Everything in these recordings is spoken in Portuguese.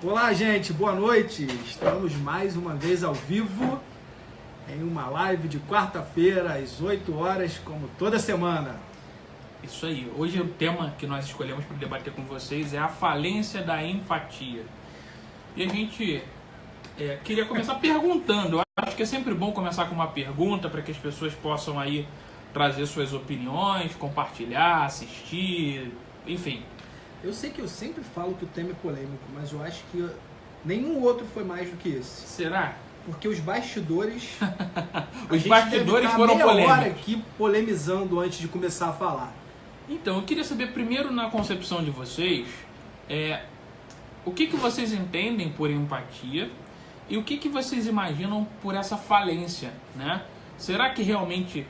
Olá, gente, boa noite. Estamos mais uma vez ao vivo em uma live de quarta-feira às 8 horas, como toda semana. Isso aí. Hoje o tema que nós escolhemos para debater com vocês é a falência da empatia. E a gente queria começar perguntando. Eu acho que é sempre bom começar com uma pergunta para que as pessoas possam aí trazer suas opiniões, compartilhar, assistir, enfim. Eu sei que eu sempre falo que o tema é polêmico, mas eu acho que nenhum outro foi mais do que esse. Será? Porque os bastidores... Os bastidores foram meia polêmicos. hora aqui polemizando antes de começar a falar. Então, eu queria saber primeiro, na concepção de vocês, o que vocês entendem por empatia e o que vocês imaginam por essa falência, né? Será que realmente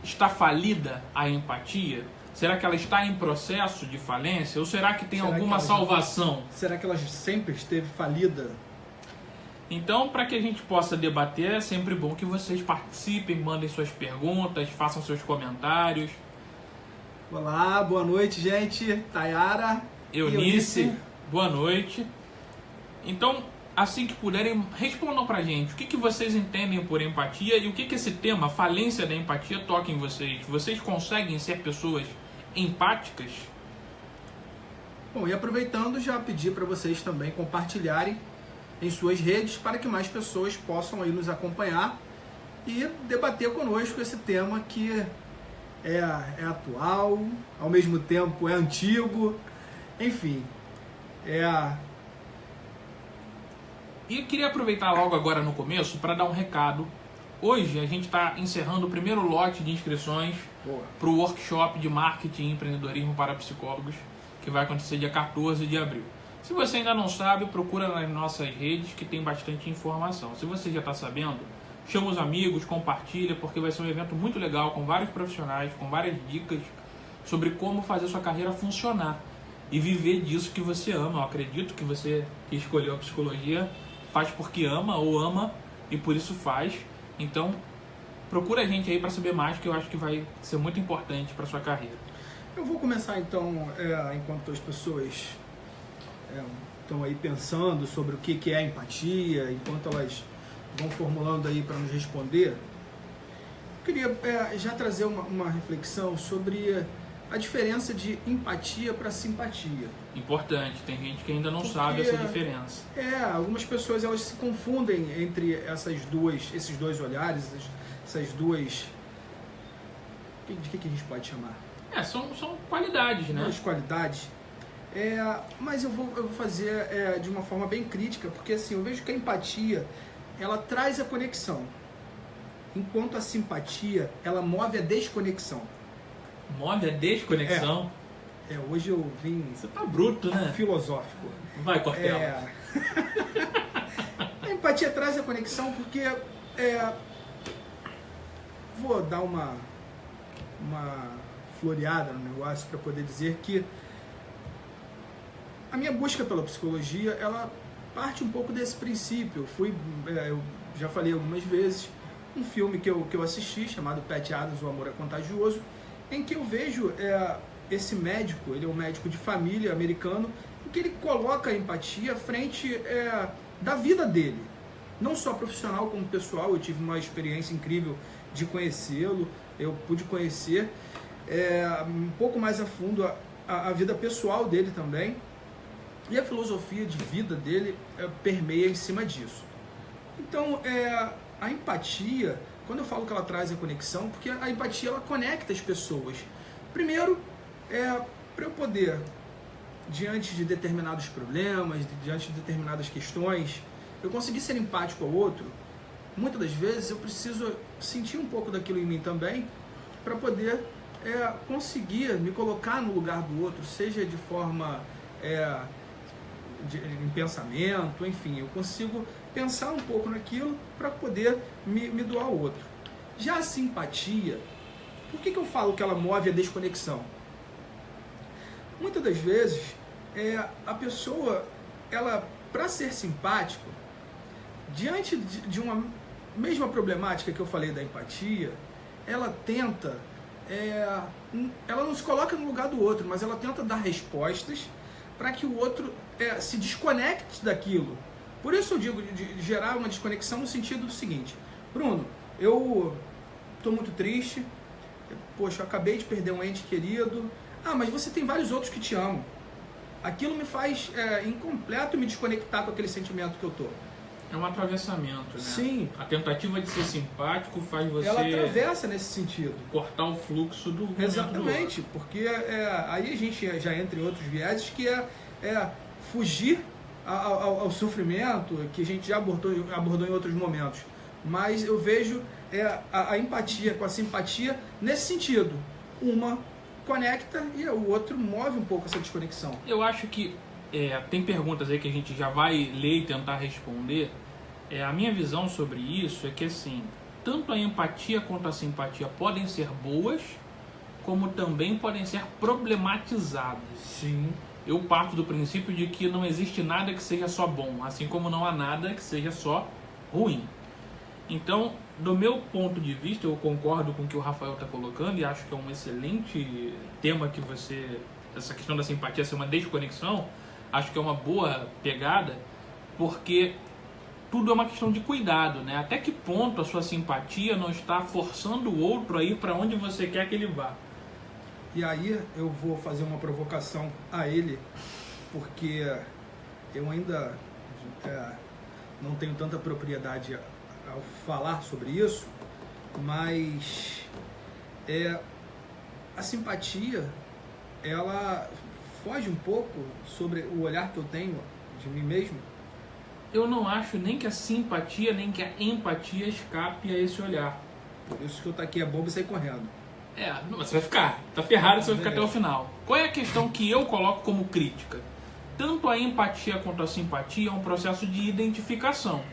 está falida a empatia? Será que ela está em processo de falência? Ou será que tem alguma salvação? Será que ela sempre esteve falida? Então, para que a gente possa debater, é sempre bom que vocês participem, mandem suas perguntas, façam seus comentários. Olá, boa noite, gente. Tayara. Eunice, boa noite. Então, assim que puderem, respondam pra gente o que vocês entendem por empatia e o que esse tema, falência da empatia, toca em vocês. Vocês conseguem ser pessoas empáticas? Bom, e aproveitando, já pedi para vocês também compartilharem em suas redes para que mais pessoas possam aí nos acompanhar e debater conosco esse tema que é atual, ao mesmo tempo é antigo, enfim, E eu queria aproveitar logo agora no começo para dar um recado. Hoje a gente está encerrando o primeiro lote de inscrições para o workshop de marketing e empreendedorismo para psicólogos, que vai acontecer dia 14 de abril. Se você ainda não sabe, procura nas nossas redes que tem bastante informação. Se você já está sabendo, chama os amigos, compartilha, porque vai ser um evento muito legal, com vários profissionais, com várias dicas sobre como fazer sua carreira funcionar e viver disso que você ama. Eu acredito que você que escolheu a psicologia faz porque ama ou ama e por isso faz. Então, procura a gente aí para saber mais, que eu acho que vai ser muito importante para sua carreira. Eu vou começar então, enquanto as pessoas estão aí pensando sobre o que é empatia, enquanto elas vão formulando aí para nos responder, eu queria já trazer uma reflexão sobre a diferença de empatia para simpatia. Importante, tem gente que ainda não sabe essa diferença. Algumas pessoas elas se confundem entre esses dois olhares, essas duas... De que a gente pode chamar? São qualidades, né? Duas qualidades. Mas eu vou fazer de uma forma bem crítica, porque assim, eu vejo que a empatia ela traz a conexão, enquanto a simpatia ela move a desconexão. Move a desconexão? Hoje eu vim... Você tá bruto, né? Filosófico. Vai, Cortella. A empatia traz a conexão porque... Vou dar uma floreada no negócio para poder dizer que a minha busca pela psicologia, ela parte um pouco desse princípio. Eu já falei algumas vezes, um filme que eu assisti, chamado Pat Adams, O Amor é Contagioso, em que eu vejo esse médico, ele é um médico de família americano, em que ele coloca a empatia à frente da vida dele. Não só profissional como pessoal. Eu tive uma experiência incrível de conhecê-lo, eu pude conhecer um pouco mais a fundo a vida pessoal dele também. E a filosofia de vida dele permeia em cima disso. Então, a empatia, quando eu falo que ela traz a conexão, porque a empatia ela conecta as pessoas. Primeiro, para eu poder, diante de determinados problemas, diante de determinadas questões, eu conseguir ser empático ao outro, muitas das vezes eu preciso sentir um pouco daquilo em mim também, para poder conseguir me colocar no lugar do outro, seja de forma... em pensamento, enfim, eu consigo pensar um pouco naquilo para poder me doar ao outro. Já a simpatia, por que eu falo que ela move a desconexão? Muitas das vezes, a pessoa, ela, para ser simpático, diante de uma mesma problemática que eu falei da empatia, ela tenta, ela não se coloca no lugar do outro, mas ela tenta dar respostas para que o outro se desconecte daquilo. Por isso eu digo de gerar uma desconexão no sentido do seguinte: Bruno, eu estou muito triste, poxa, eu acabei de perder um ente querido. Ah, mas você tem vários outros que te amam. Aquilo me faz incompleto me desconectar com aquele sentimento que eu tô. É um atravessamento, né? Sim. A tentativa de ser simpático faz você... Ela atravessa nesse sentido. Cortar o fluxo do... Exatamente, porque aí a gente já entra em outros vieses que é fugir ao sofrimento, que a gente já abordou em outros momentos. Mas eu vejo a empatia com a simpatia nesse sentido. Uma conecta e o outro move um pouco essa desconexão. Eu acho que tem perguntas aí que a gente já vai ler e tentar responder. A minha visão sobre isso é que, assim, tanto a empatia quanto a simpatia podem ser boas, como também podem ser problematizadas. Sim. Eu parto do princípio de que não existe nada que seja só bom, assim como não há nada que seja só ruim. Então, do meu ponto de vista, eu concordo com o que o Rafael está colocando e acho que é um excelente tema que essa questão da simpatia ser uma desconexão, acho que é uma boa pegada, porque tudo é uma questão de cuidado, né? Até que ponto a sua simpatia não está forçando o outro a ir para onde você quer que ele vá? E aí eu vou fazer uma provocação a ele, porque eu ainda não tenho tanta propriedade ao falar sobre isso, mas a simpatia, ela foge um pouco sobre o olhar que eu tenho de mim mesmo. Eu não acho nem que a simpatia, nem que a empatia escape a esse olhar. Por isso que eu tô aqui é bobo e sair correndo. Você vai ficar, tá ferrado, você vai ficar até o final. Qual é a questão que eu coloco como crítica? Tanto a empatia quanto a simpatia é um processo de identificação.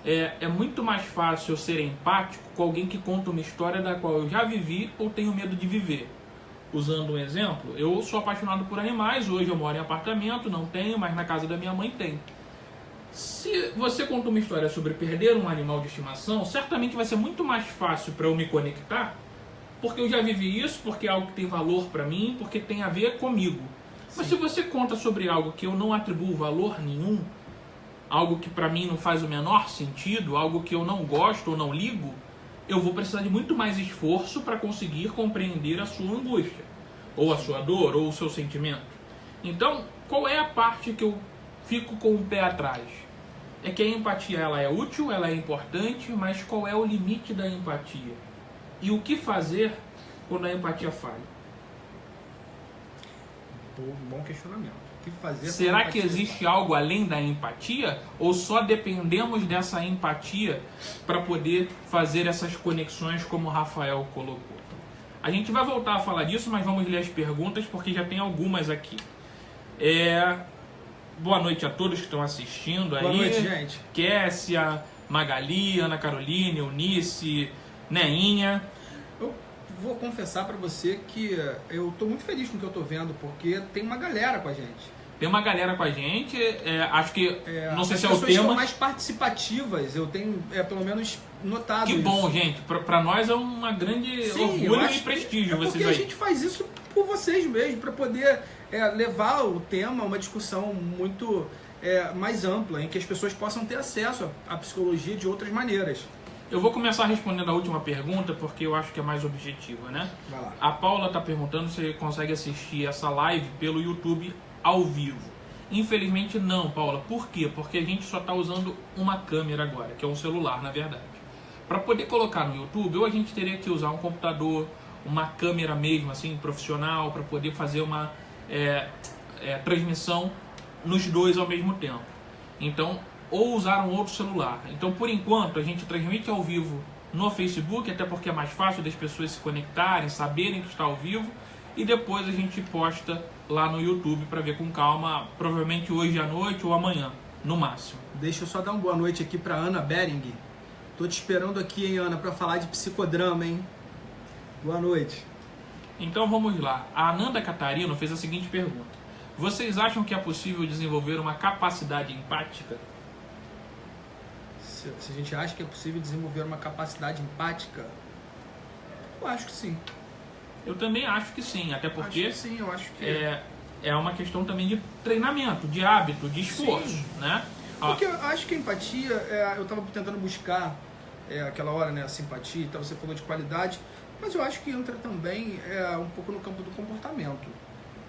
É muito mais fácil eu ser empático com alguém que conta uma história da qual eu já vivi ou tenho medo de viver. Usando um exemplo, eu sou apaixonado por animais, hoje eu moro em apartamento, não tenho, mas na casa da minha mãe tem. Se você conta uma história sobre perder um animal de estimação, certamente vai ser muito mais fácil para eu me conectar, porque eu já vivi isso, porque é algo que tem valor para mim, porque tem a ver comigo. Sim. Mas se você conta sobre algo que eu não atribuo valor nenhum, algo que para mim não faz o menor sentido, algo que eu não gosto ou não ligo, eu vou precisar de muito mais esforço para conseguir compreender a sua angústia, ou a sua dor, ou o seu sentimento. Então, qual é a parte que eu fico com o pé atrás? É que a empatia ela é útil, ela é importante, mas qual é o limite da empatia? E o que fazer quando a empatia falha? Bom questionamento. O que fazer? Será que existe algo além da empatia? Ou só dependemos dessa empatia para poder fazer essas conexões como o Rafael colocou? A gente vai voltar a falar disso, mas vamos ler as perguntas porque já tem algumas aqui. Boa noite a todos que estão assistindo aí. Boa noite, gente. Kessia, Magali, Ana Caroline, Eunice, Neinha. Eu vou confessar para você que eu tô muito feliz com o que eu tô vendo, porque tem uma galera com a gente. Tem uma galera com a gente, acho que, não sei se é o tema... As pessoas são mais participativas, eu tenho pelo menos notado isso. Que bom, gente. Para nós é uma grande orgulho e prestígio vocês aí. Porque a gente faz isso por vocês mesmo, para poder levar o tema a uma discussão muito mais ampla, em que as pessoas possam ter acesso à psicologia de outras maneiras. Eu vou começar respondendo a última pergunta, porque eu acho que é mais objetiva, né? Vai lá. A Paula está perguntando se consegue assistir essa live pelo YouTube ao vivo. Infelizmente não, Paula. Por quê? Porque a gente só está usando uma câmera agora, que é um celular, na verdade. Para poder colocar no YouTube, ou a gente teria que usar um computador, uma câmera mesmo, assim, profissional, para poder fazer uma transmissão nos dois ao mesmo tempo. Então, ou usar um outro celular. Então, por enquanto, a gente transmite ao vivo no Facebook, até porque é mais fácil das pessoas se conectarem, saberem que está ao vivo, e depois a gente posta lá no YouTube para ver com calma, provavelmente hoje à noite ou amanhã, no máximo. Deixa eu só dar uma boa noite aqui para Ana Bering. Tô te esperando aqui, hein, Ana, para falar de psicodrama, hein? Boa noite. Então vamos lá. A Ananda Catarino fez a seguinte pergunta: vocês acham que é possível desenvolver uma capacidade empática? Se a gente acha que é possível desenvolver uma capacidade empática, eu acho que sim. Eu também acho que sim, até porque acho que sim, eu acho que é uma questão também de treinamento, de hábito, de esforço, Sim. né? Porque eu acho que a empatia, eu estava tentando buscar aquela hora, né, a simpatia, então você falou de qualidade, mas eu acho que entra também um pouco no campo do comportamento.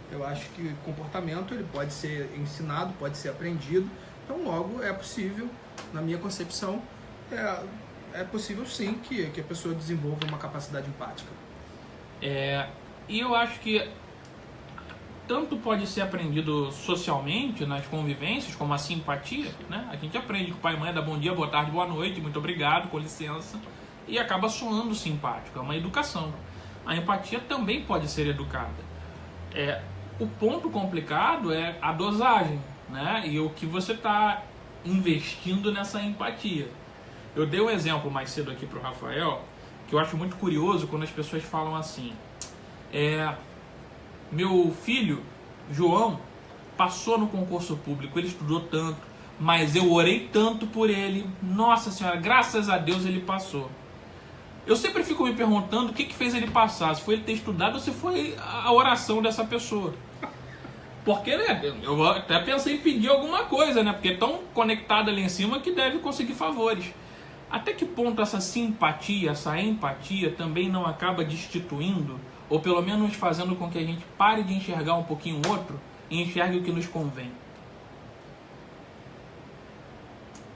Eu acho que comportamento ele pode ser ensinado, pode ser aprendido, então logo é possível, na minha concepção, é possível sim que a pessoa desenvolva uma capacidade empática. E eu acho que tanto pode ser aprendido socialmente, nas convivências, como a simpatia, né? A gente aprende que o pai e mãe dá bom dia, boa tarde, boa noite, muito obrigado, com licença, e acaba soando simpático, é uma educação. A empatia também pode ser educada. O ponto complicado é a dosagem, né? E o que você está investindo nessa empatia. Eu dei um exemplo mais cedo aqui para o Rafael, que eu acho muito curioso quando as pessoas falam assim: meu filho, João, passou no concurso público, ele estudou tanto, mas eu orei tanto por ele, nossa senhora, graças a Deus ele passou. Eu sempre fico me perguntando o que fez ele passar, se foi ele ter estudado ou se foi a oração dessa pessoa. Porque, né, eu até pensei em pedir alguma coisa, né, porque é tão conectado ali em cima que deve conseguir favores. Até que ponto essa simpatia, essa empatia também não acaba destituindo, ou pelo menos fazendo com que a gente pare de enxergar um pouquinho o outro e enxergue o que nos convém?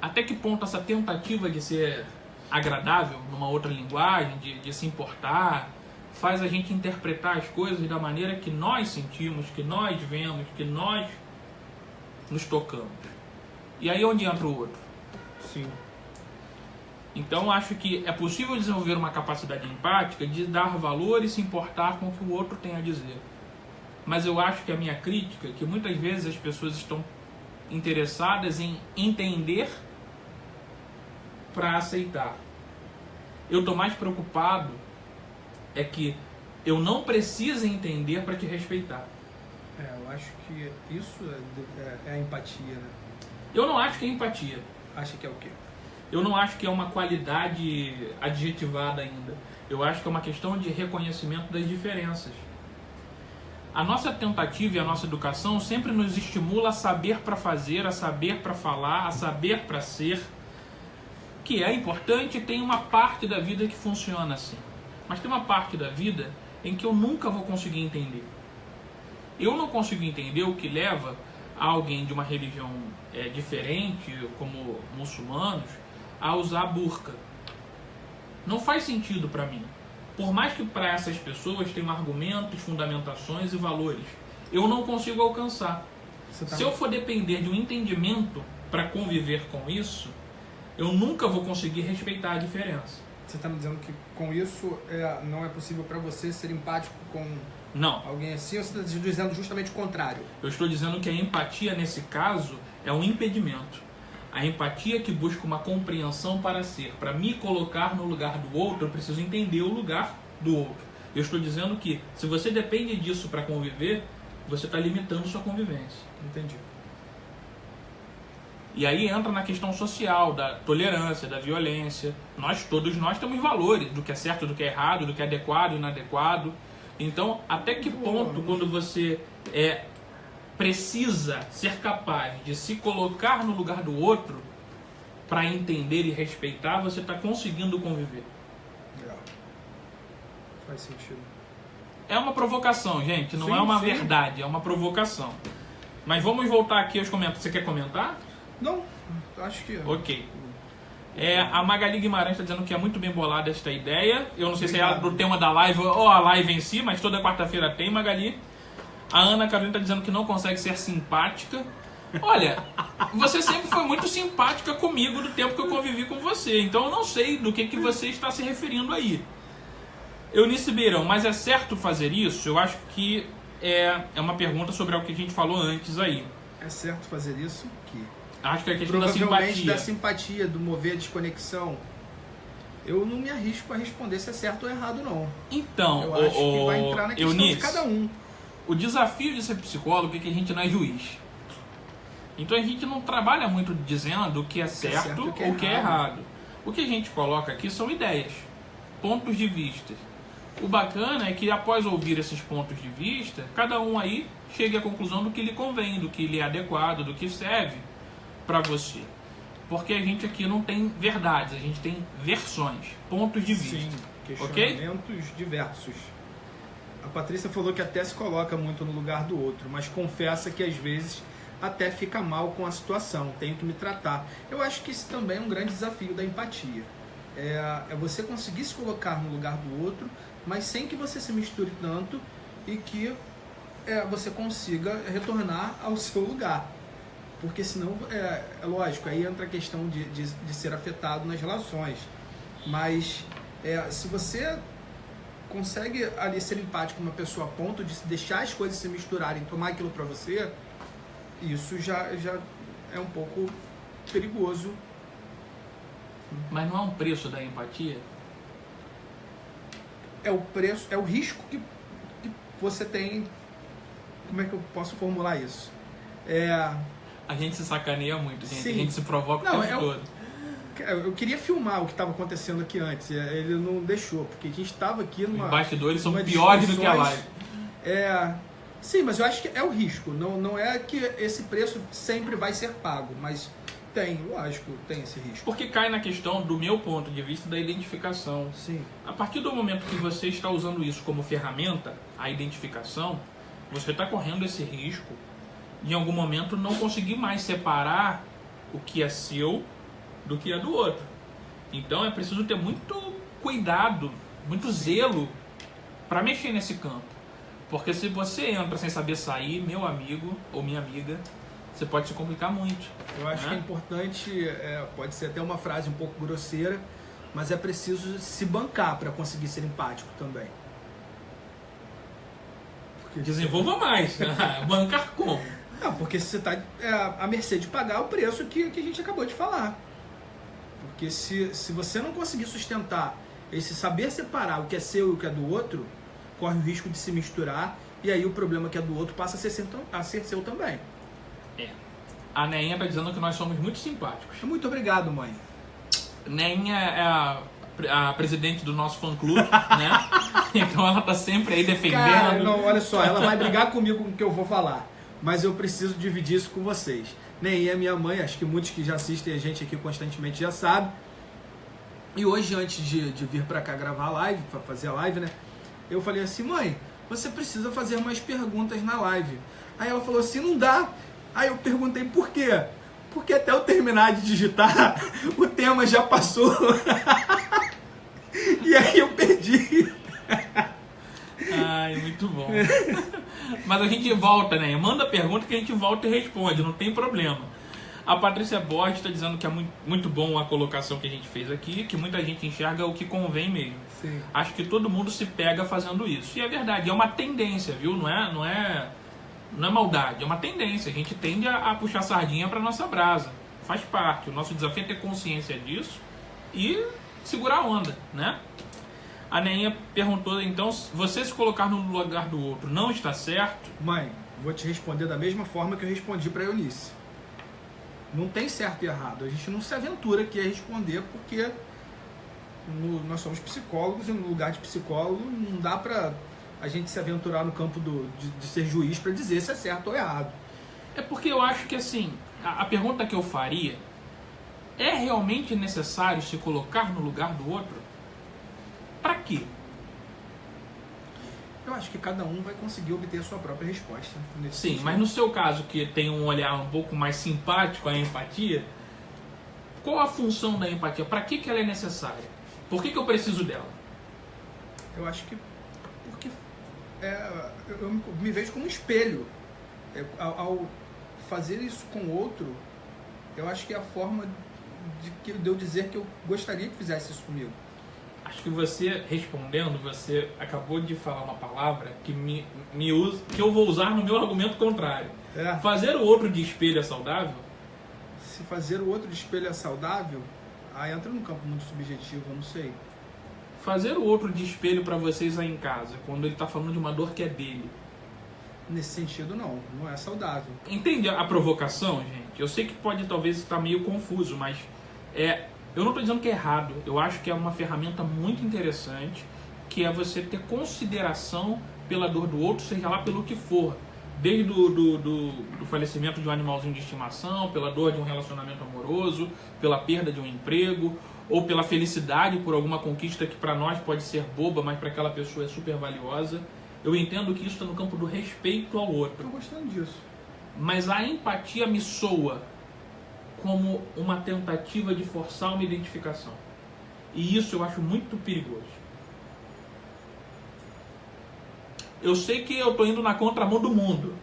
Até que ponto essa tentativa de ser agradável numa outra linguagem, de se importar, faz a gente interpretar as coisas da maneira que nós sentimos, que nós vemos, que nós nos tocamos? E aí onde entra o outro? Sim. Então acho que é possível desenvolver uma capacidade empática de dar valor e se importar com o que o outro tem a dizer. Mas eu acho que a minha crítica é que muitas vezes as pessoas estão interessadas em entender para aceitar. Eu estou mais preocupado que eu não preciso entender para te respeitar. Eu acho que isso é a empatia, né? Eu não acho que é empatia. Acha que é o quê? Eu não acho que é uma qualidade adjetivada ainda. Eu acho que é uma questão de reconhecimento das diferenças. A nossa tentativa e a nossa educação sempre nos estimula a saber para fazer, a saber para falar, a saber para ser, que é importante e tem uma parte da vida que funciona assim. Mas tem uma parte da vida em que eu nunca vou conseguir entender. Eu não consigo entender o que leva a alguém de uma religião diferente, como muçulmanos, a usar burca. Não faz sentido para mim. Por mais que para essas pessoas tenham argumentos, fundamentações e valores, eu não consigo alcançar. Se eu for depender de um entendimento para conviver com isso, eu nunca vou conseguir respeitar a diferença. Você está me dizendo que com isso não é possível para você ser empático com alguém assim, ou você está dizendo justamente o contrário? Eu estou dizendo que a empatia nesse caso é um impedimento. A empatia que busca uma compreensão para ser. Para me colocar no lugar do outro, eu preciso entender o lugar do outro. Eu estou dizendo que se você depende disso para conviver, você está limitando sua convivência. Entendi. E aí entra na questão social, da tolerância, da violência. Todos nós temos valores do que é certo, do que é errado, do que é adequado e inadequado. Então, até que ponto, quando você precisa ser capaz de se colocar no lugar do outro para entender e respeitar, você está conseguindo conviver? Faz sentido. É uma provocação, gente, não é uma verdade, é uma provocação. Mas vamos voltar aqui aos comentários. Você quer comentar? Não, acho que... Ok. A Magali Guimarães está dizendo que é muito bem bolada esta ideia. Eu não sei se é do tema da live ou a live em si, mas toda quarta-feira tem, Magali. A Ana Carolina está dizendo que não consegue ser simpática. Olha, você sempre foi muito simpática comigo do tempo que eu convivi com você. Então eu não sei do que você está se referindo aí. Eunice Beirão, mas é certo fazer isso? Eu acho que é uma pergunta sobre o que a gente falou antes aí. É certo fazer isso? Acho que é a questão provavelmente da simpatia, do mover a desconexão. Eu não me arrisco a responder se é certo ou errado, não. Então, eu acho que vai entrar na questão de cada um. O desafio de ser psicólogo é que a gente não é juiz. Então a gente não trabalha muito dizendo o que é certo ou o que é errado. O que a gente coloca aqui são ideias, pontos de vista. O bacana é que após ouvir esses pontos de vista, cada um aí chegue à conclusão do que lhe convém, do que lhe é adequado, do que serve para você. Porque a gente aqui não tem verdades, a gente tem versões, pontos de vista. Sim, questionamentos diversos. A Patrícia falou que até se coloca muito no lugar do outro, mas confessa que às vezes até fica mal com a situação, tenho que me tratar. Eu acho que isso também é um grande desafio da empatia. É você conseguir se colocar no lugar do outro, mas sem que você se misture tanto e que você consiga retornar ao seu lugar. Porque senão, é lógico, aí entra a questão de ser afetado nas relações. Mas se você consegue ali ser empático com uma pessoa a ponto de deixar as coisas se misturarem, tomar aquilo para você, isso já é um pouco perigoso. Mas não é um preço da empatia? É o preço, é o risco que você tem. Como é que eu posso formular isso? A gente se sacaneia muito, gente. Sim. A gente se provoca o tempo todo. Eu queria filmar o que estava acontecendo aqui antes. Ele não deixou, porque a gente estava aqui numa... Os bastidores são piores do que a live. Sim, mas eu acho que é o risco. Não é que esse preço sempre vai ser pago, mas lógico, tem esse risco. Porque cai na questão, do meu ponto de vista, da identificação. Sim. A partir do momento que você está usando isso como ferramenta, a identificação, você está correndo esse risco de, em algum momento, não conseguir mais separar o que é seu do que é do outro. Então é preciso ter muito cuidado, muito zelo para mexer nesse campo. Porque se você entra sem saber sair, meu amigo ou minha amiga, você pode se complicar muito. Eu acho que é importante, pode ser até uma frase um pouco grosseira, mas é preciso se bancar para conseguir ser empático também. Desenvolva mais. Bancar como? Não, porque você está à mercê de pagar o preço que a gente acabou de falar. Porque se você não conseguir sustentar esse saber separar o que é seu e o que é do outro, corre o risco de se misturar e aí o problema que é do outro passa a ser seu também. A Neinha está dizendo que nós somos muito simpáticos. Muito obrigado, mãe. Neinha é a presidente do nosso fã-clube, né? Então ela tá sempre aí defendendo. Cara, não, olha só, ela vai brigar comigo com o que eu vou falar, mas eu preciso dividir isso com vocês. Neinha é minha mãe, acho que muitos que já assistem a gente aqui constantemente já sabem. E hoje, antes de vir pra cá gravar a live, pra fazer a live, né? Eu falei assim, mãe, você precisa fazer mais perguntas na live. Aí ela falou assim, não dá. Aí eu perguntei por quê? Porque até eu terminar de digitar, o tema já passou. E aí eu perdi. Ai, muito bom. Mas a gente volta, né? Manda pergunta que a gente volta e responde, não tem problema. A Patrícia Borges está dizendo que é muito bom a colocação que a gente fez aqui, que muita gente enxerga o que convém mesmo. Sim. Acho que todo mundo se pega fazendo isso. E é verdade, é uma tendência, viu? Não é maldade, é uma tendência. A gente tende a puxar sardinha para nossa brasa. Faz parte. O nosso desafio é ter consciência disso e segurar a onda, né? A Neinha perguntou, então, você se colocar no lugar do outro não está certo? Mãe, vou te responder da mesma forma que eu respondi para a Eunice. Não tem certo e errado. A gente não se aventura aqui a responder porque nós somos psicólogos e no lugar de psicólogo não dá para a gente se aventurar no campo de ser juiz para dizer se é certo ou errado. É porque eu acho que, assim, a pergunta que eu faria é realmente necessário se colocar no lugar do outro? Para quê? Eu acho que cada um vai conseguir obter a sua própria resposta. Sim, sentido. mas no seu caso, que tem um olhar um pouco mais simpático à empatia, qual a função da empatia? Para que ela é necessária? Por que eu preciso dela? Eu acho que porque eu me vejo como um espelho. Ao fazer isso com o outro, eu acho que é a forma de eu dizer que eu gostaria que fizesse isso comigo. Acho que você, respondendo, você acabou de falar uma palavra que que eu vou usar no meu argumento contrário. Fazer o outro de espelho é saudável? Se fazer o outro de espelho é saudável, aí entra num campo muito subjetivo, eu não sei. Fazer o outro de espelho para vocês aí em casa, quando ele está falando de uma dor que é dele. Nesse sentido, não é saudável. Entende a provocação, gente? Eu sei que pode talvez estar meio confuso, mas eu não estou dizendo que é errado. Eu acho que é uma ferramenta muito interessante que é você ter consideração pela dor do outro, seja lá pelo que for. Desde do falecimento de um animalzinho de estimação, pela dor de um relacionamento amoroso, pela perda de um emprego, ou pela felicidade por alguma conquista que para nós pode ser boba, mas para aquela pessoa é super valiosa. Eu entendo que isso está no campo do respeito ao outro. Estou gostando disso. Mas a empatia me soa como uma tentativa de forçar uma identificação. E isso eu acho muito perigoso. Eu sei que eu estou indo na contramão do mundo,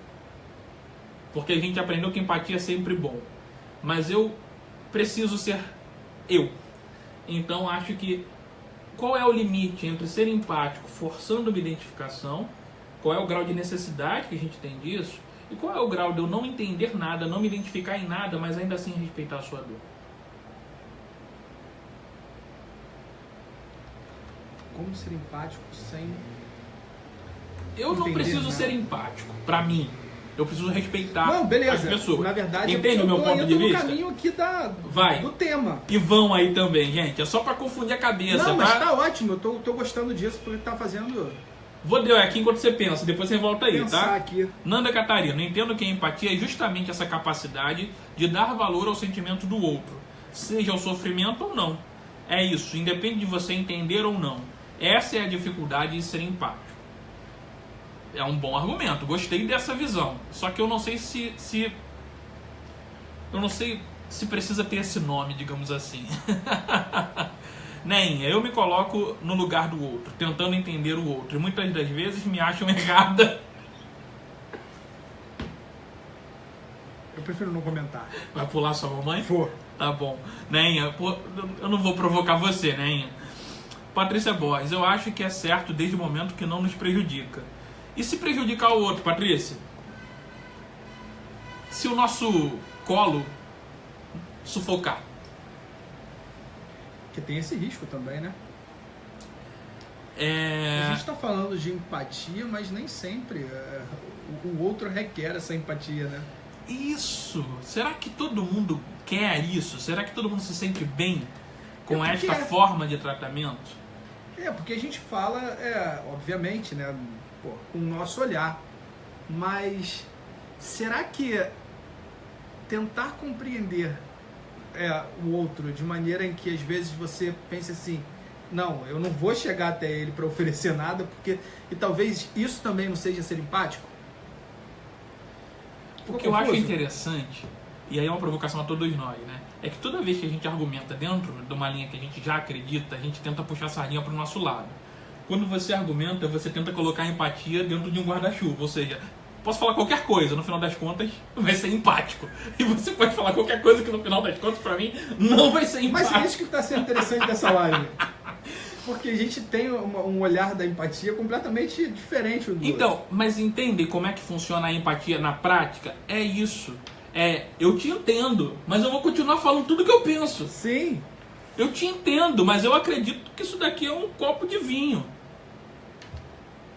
porque a gente aprendeu que empatia é sempre bom. Mas eu preciso ser eu. Então acho que qual é o limite entre ser empático forçando uma identificação, qual é o grau de necessidade que a gente tem disso, e qual é o grau de eu não entender nada, não me identificar em nada, mas ainda assim respeitar a sua dor. Como ser empático sem... Eu não preciso ser empático, pra mim. Eu preciso respeitar as pessoas. Na verdade, entende o meu ponto de vista? No caminho aqui do tema. E vão aí também, gente. É só pra confundir a cabeça, não, tá? mas tá ótimo. Eu tô gostando disso porque tá fazendo... Vou ler aqui enquanto você pensa, depois você volta aí, pensar tá? Aqui. Nanda Catarina, entendo que a empatia é justamente essa capacidade de dar valor ao sentimento do outro, seja o sofrimento ou não. É isso, independe de você entender ou não. Essa é a dificuldade de ser empático. É um bom argumento, gostei dessa visão. Só que eu não sei eu não sei se precisa ter esse nome, digamos assim. Nem, eu me coloco no lugar do outro, tentando entender o outro. E muitas das vezes me acham errada. Eu prefiro não comentar. Vai pular sua mamãe? Vou. Tá bom. Nem, eu não vou provocar você, nem. Patrícia Borges, eu acho que é certo desde o momento que não nos prejudica. E se prejudicar o outro, Patrícia? Se o nosso colo sufocar? Que tem esse risco também, né? A gente está falando de empatia, mas nem sempre o outro requer essa empatia, né? Isso! Será que todo mundo quer isso? Será que todo mundo se sente bem com esta forma de tratamento? Porque a gente fala, obviamente, né, com o nosso olhar. Mas será que tentar compreender o outro de maneira em que às vezes você pensa assim, não, eu não vou chegar até ele para oferecer nada, e talvez isso também não seja ser empático? O que eu acho interessante, e aí é uma provocação a todos nós, né? É que toda vez que a gente argumenta dentro de uma linha que a gente já acredita, a gente tenta puxar a sardinha para o nosso lado. Quando você argumenta, você tenta colocar a empatia dentro de um guarda-chuva, ou seja, posso falar qualquer coisa, no final das contas vai ser empático. E você pode falar qualquer coisa que no final das contas, para mim, não vai ser empático. Mas é isso que está sendo interessante dessa live. Porque a gente tem um olhar da empatia completamente diferente. Então, mas entende como é que funciona a empatia na prática? É isso. Eu te entendo, mas eu vou continuar falando tudo que eu penso. Sim. Eu te entendo, mas eu acredito que isso daqui é um copo de vinho.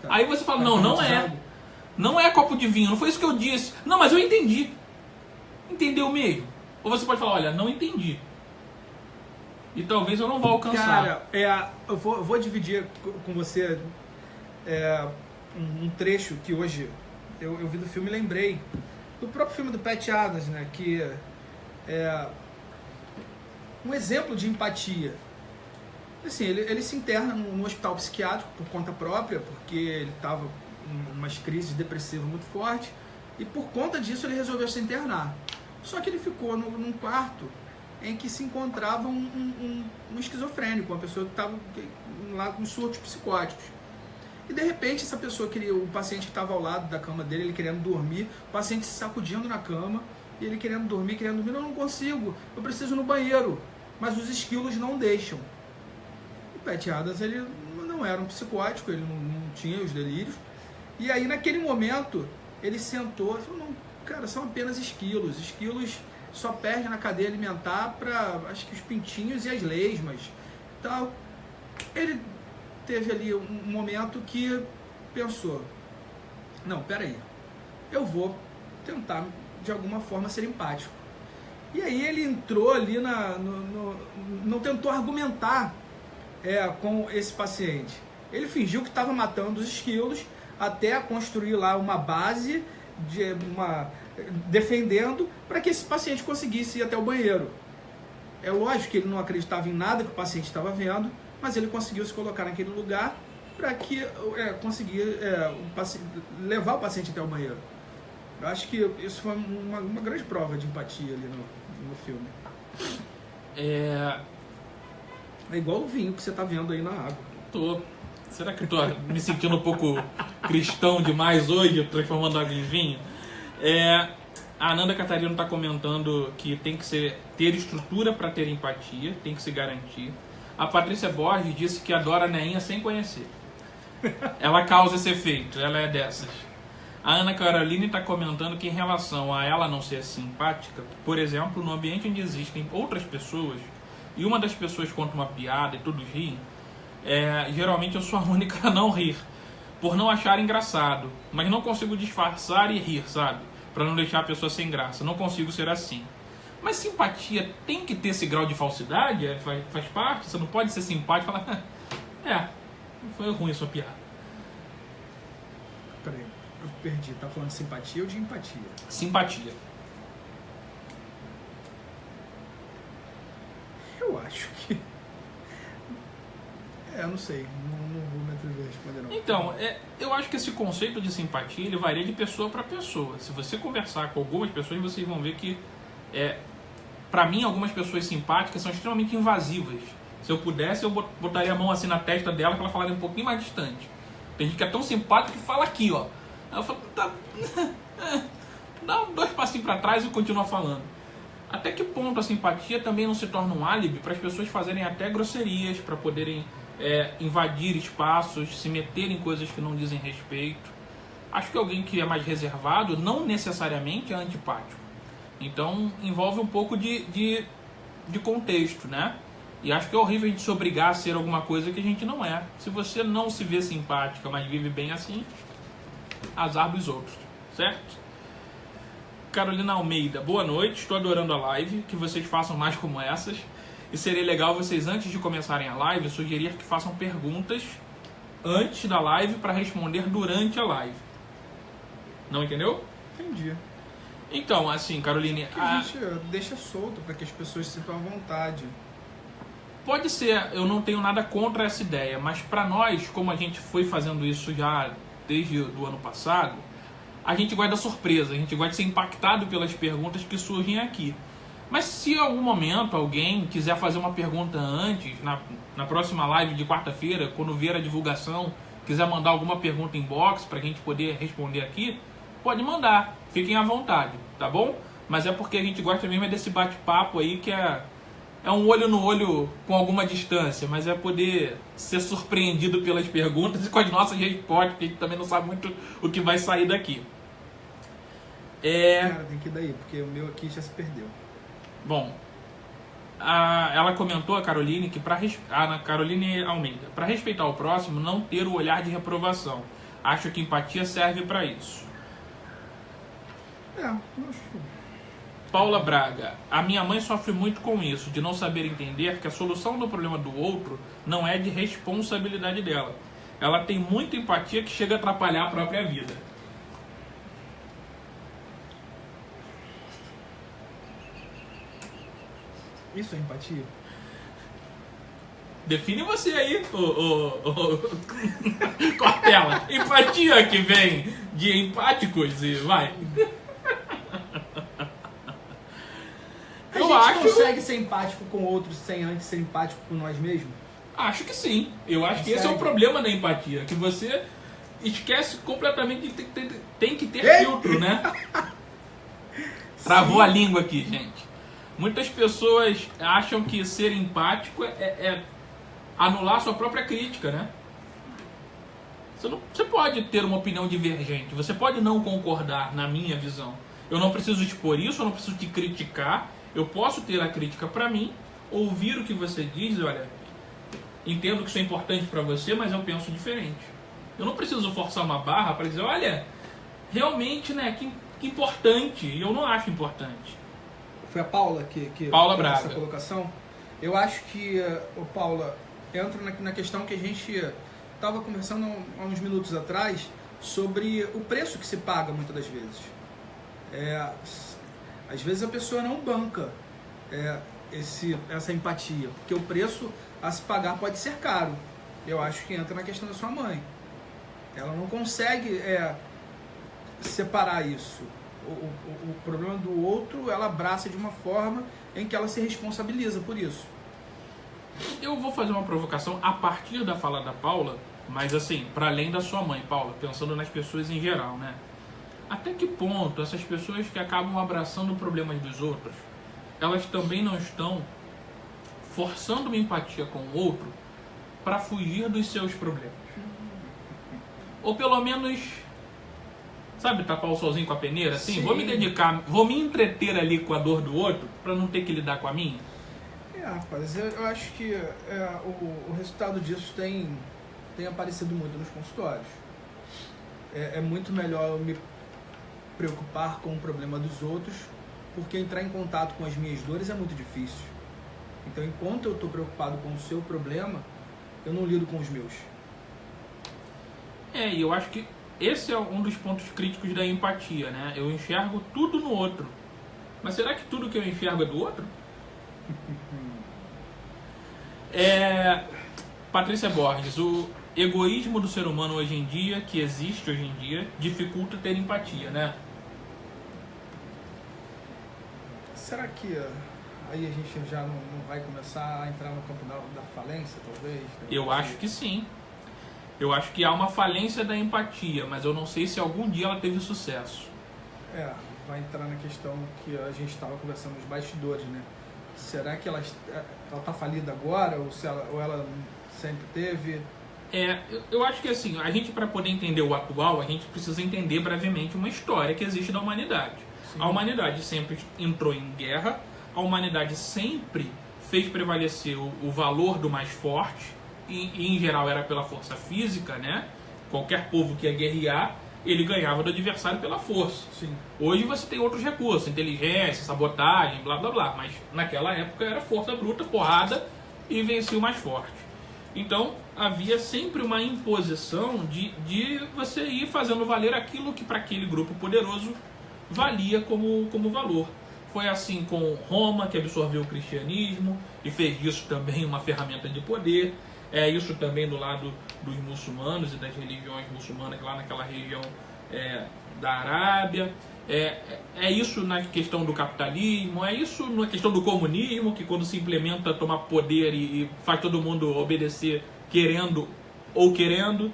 Tá. Aí você fala, não é. Não é copo de vinho, não foi isso que eu disse. Não, mas eu entendi. Entendeu mesmo? Ou você pode falar, olha, não entendi. E talvez eu não vá alcançar. Cara, eu vou dividir com você um trecho que hoje eu vi do filme e lembrei. Do próprio filme do Pat Adams, né? Que é um exemplo de empatia. Assim, ele se interna no hospital psiquiátrico por conta própria, porque ele estava em umas crises depressivas muito fortes, e por conta disso ele resolveu se internar. Só que ele ficou num quarto em que se encontrava um esquizofrênico, uma pessoa que estava lá com surtos psicóticos. E de repente essa pessoa o paciente que estava ao lado da cama dele, ele querendo dormir, o paciente se sacudindo na cama, e ele querendo dormir, não consigo, eu preciso ir no banheiro, mas os esquilos não deixam. O Pat Adams, ele não era um psicótico, ele não tinha os delírios, e aí naquele momento ele sentou e falou, não, cara, são apenas esquilos só perde na cadeia alimentar para, acho que os pintinhos e as lesmas, tal. Ele teve ali um momento que pensou, não, peraí, eu vou tentar de alguma forma ser empático. E aí ele entrou ali não tentou argumentar com esse paciente. Ele fingiu que estava matando os esquilos até construir lá uma base defendendo para que esse paciente conseguisse ir até o banheiro. É lógico que ele não acreditava em nada que o paciente estava vendo, mas ele conseguiu se colocar naquele lugar para que conseguir levar o paciente até o banheiro. Eu acho que isso foi uma grande prova de empatia ali no filme. É igual o vinho que você está vendo aí na água. Tô. Será que eu tô me sentindo um pouco cristão demais hoje, transformando água em vinho? A Ananda Catarino está comentando que tem que ter estrutura para ter empatia, tem que se garantir. A Patrícia Borges disse que adora a Neinha sem conhecer. Ela causa esse efeito, ela é dessas. A Ana Caroline está comentando que em relação a ela não ser simpática, por exemplo, no ambiente onde existem outras pessoas, e uma das pessoas conta uma piada e todos riem, geralmente eu sou a única a não rir, por não achar engraçado, mas não consigo disfarçar e rir, sabe? Para não deixar a pessoa sem graça, não consigo ser assim. Mas simpatia tem que ter esse grau de falsidade? Faz parte? Você não pode ser simpático e falar, foi ruim a sua piada. Peraí, eu perdi, tá falando de simpatia ou de empatia? Simpatia. Eu acho que... não sei, não vou me atrever a responder não. Então, eu acho que esse conceito de simpatia, ele varia de pessoa para pessoa. Se você conversar com algumas pessoas, vocês vão ver que, para mim, algumas pessoas simpáticas são extremamente invasivas. Se eu pudesse, eu botaria a mão assim na testa dela para ela falaria um pouquinho mais distante. Tem gente que é tão simpática que fala aqui, ó. Aí eu falo, dá 2 passinhos para trás e continua falando. Até que ponto a simpatia também não se torna um álibi para as pessoas fazerem até grosserias, para poderem invadir espaços, se meter em coisas que não dizem respeito. Acho que alguém que é mais reservado não necessariamente é antipático. Então envolve um pouco de contexto, né? E acho que é horrível a gente se obrigar a ser alguma coisa que a gente não é. Se você não se vê simpática, mas vive bem assim, azar dos outros, certo? Carolina Almeida, boa noite, estou adorando a live, que vocês façam mais como essas. E seria legal vocês, antes de começarem a live, sugerir que façam perguntas antes da live para responder durante a live. Não entendeu? Entendi. Então, assim, Caroline... a gente deixa solto para que as pessoas se sintam à vontade. Pode ser, eu não tenho nada contra essa ideia, mas para nós, como a gente foi fazendo isso já desde o ano passado, a gente gosta da surpresa, a gente gosta de ser impactado pelas perguntas que surgem aqui. Mas se em algum momento alguém quiser fazer uma pergunta antes, na próxima live de quarta-feira, quando vier a divulgação, quiser mandar alguma pergunta em box para a gente poder responder aqui, pode mandar, fiquem à vontade, tá bom? Mas é porque a gente gosta mesmo desse bate-papo aí que é um olho no olho com alguma distância, mas é poder ser surpreendido pelas perguntas e com as nossas respostas, porque a gente também não sabe muito o que vai sair daqui. Cara, tem que ir daí, porque o meu aqui já se perdeu. Bom, ela comentou, a Caroline, que a Caroline Almeida, para respeitar o próximo, não ter o olhar de reprovação. Acho que empatia serve para isso. Acho. Paula Braga, a minha mãe sofre muito com isso, de não saber entender que a solução do problema do outro não é de responsabilidade dela. Ela tem muita empatia que chega a atrapalhar a própria vida. Isso é empatia? Define você aí, Cortella. Empatia que vem de empáticos e vai. A gente consegue ser empático com outros sem antes ser empático com nós mesmos? Acho que sim. Eu acho que esse é o problema da empatia, que você esquece completamente de tem que ter filtro, né? Travou a língua aqui, gente. Muitas pessoas acham que ser empático é anular sua própria crítica, né? Você pode ter uma opinião divergente, você pode não concordar na minha visão. Eu não preciso expor isso, eu não preciso te criticar. Eu posso ter a crítica para mim, ouvir o que você diz, olha, entendo que isso é importante para você, mas eu penso diferente. Eu não preciso forçar uma barra para dizer, olha, realmente, né, que importante, e eu não acho importante. Foi a Paula que Paula fez Braga. Essa colocação. Eu acho que, Paula, entra na questão que a gente estava conversando há uns minutos atrás sobre o preço que se paga muitas das vezes. Às vezes a pessoa não banca essa empatia, porque o preço a se pagar pode ser caro. Eu acho que entra na questão da sua mãe. Ela não consegue separar isso. O problema do outro, ela abraça de uma forma em que ela se responsabiliza por isso. Eu vou fazer uma provocação a partir da fala da Paula, mas assim, para além da sua mãe, Paula, pensando nas pessoas em geral, né? Até que ponto essas pessoas que acabam abraçando problemas dos outros, elas também não estão forçando uma empatia com o outro para fugir dos seus problemas? Ou pelo menos, sabe, tapar o solzinho com a peneira? Assim, Sim. Vou me dedicar, vou me entreter ali com a dor do outro para não ter que lidar com a minha? Rapaz, eu acho que o resultado disso tem aparecido muito nos consultórios. É muito melhor eu me preocupar com o problema dos outros, porque entrar em contato com as minhas dores é muito difícil. Então, enquanto eu estou preocupado com o seu problema, eu não lido com os meus. E eu acho que esse é um dos pontos críticos da empatia, né? Eu enxergo tudo no outro. Mas será que tudo que eu enxergo é do outro? Patrícia Borges, o egoísmo do ser humano hoje em dia, que existe hoje em dia, dificulta ter empatia, né? Será que aí a gente já não vai começar a entrar no campo da falência, talvez? Eu acho que sim. Eu acho que há uma falência da empatia, mas eu não sei se algum dia ela teve sucesso. Vai entrar na questão que a gente estava conversando nos bastidores, né? Será que ela está falida agora ou ela sempre teve? Eu acho que assim, a gente, para poder entender o atual, a gente precisa entender brevemente uma história que existe da humanidade. Sim. A humanidade sempre entrou em guerra, a humanidade sempre fez prevalecer o valor do mais forte, e em geral era pela força física, né? Qualquer povo que ia guerrear, ele ganhava do adversário pela força. Sim. Hoje você tem outros recursos, inteligência, sabotagem, blá blá blá, mas naquela época era força bruta, porrada, e vencia o mais forte. Então havia sempre uma imposição de você ir fazendo valer aquilo que para aquele grupo poderoso valia como valor. Foi assim com Roma, que absorveu o cristianismo e fez disso também uma ferramenta de poder. Isso também do lado dos muçulmanos e das religiões muçulmanas lá naquela região da Arábia. Isso na questão do capitalismo, isso na questão do comunismo, que quando se implementa toma poder e faz todo mundo obedecer querendo ou querendo.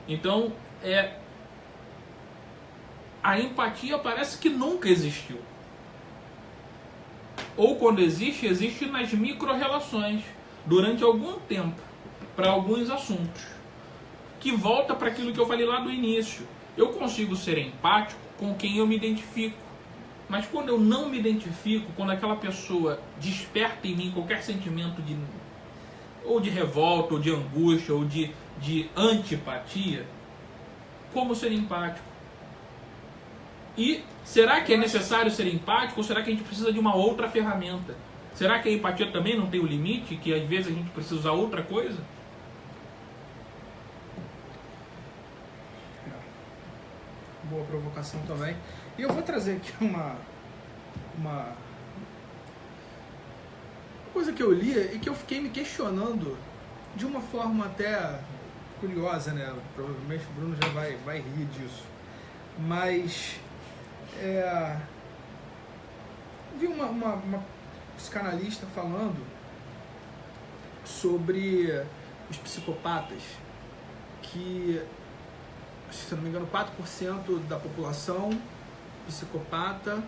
Então, a empatia parece que nunca existiu. Ou quando existe nas micro-relações, durante algum tempo, para alguns assuntos. Que volta para aquilo que eu falei lá do início. Eu consigo ser empático com quem eu me identifico. Mas quando eu não me identifico, quando aquela pessoa desperta em mim qualquer sentimento ou de revolta, ou de angústia, ou de antipatia, como ser empático? E será que é necessário ser empático ou será que a gente precisa de uma outra ferramenta? Será que a empatia também não tem o limite, que às vezes a gente precisa usar outra coisa? Boa provocação também. E eu vou trazer aqui uma coisa que eu li e que eu fiquei me questionando de uma forma até curiosa, né? Provavelmente o Bruno já vai rir disso. Mas vi uma psicanalista falando sobre os psicopatas, que, se não me engano, 4% da população psicopata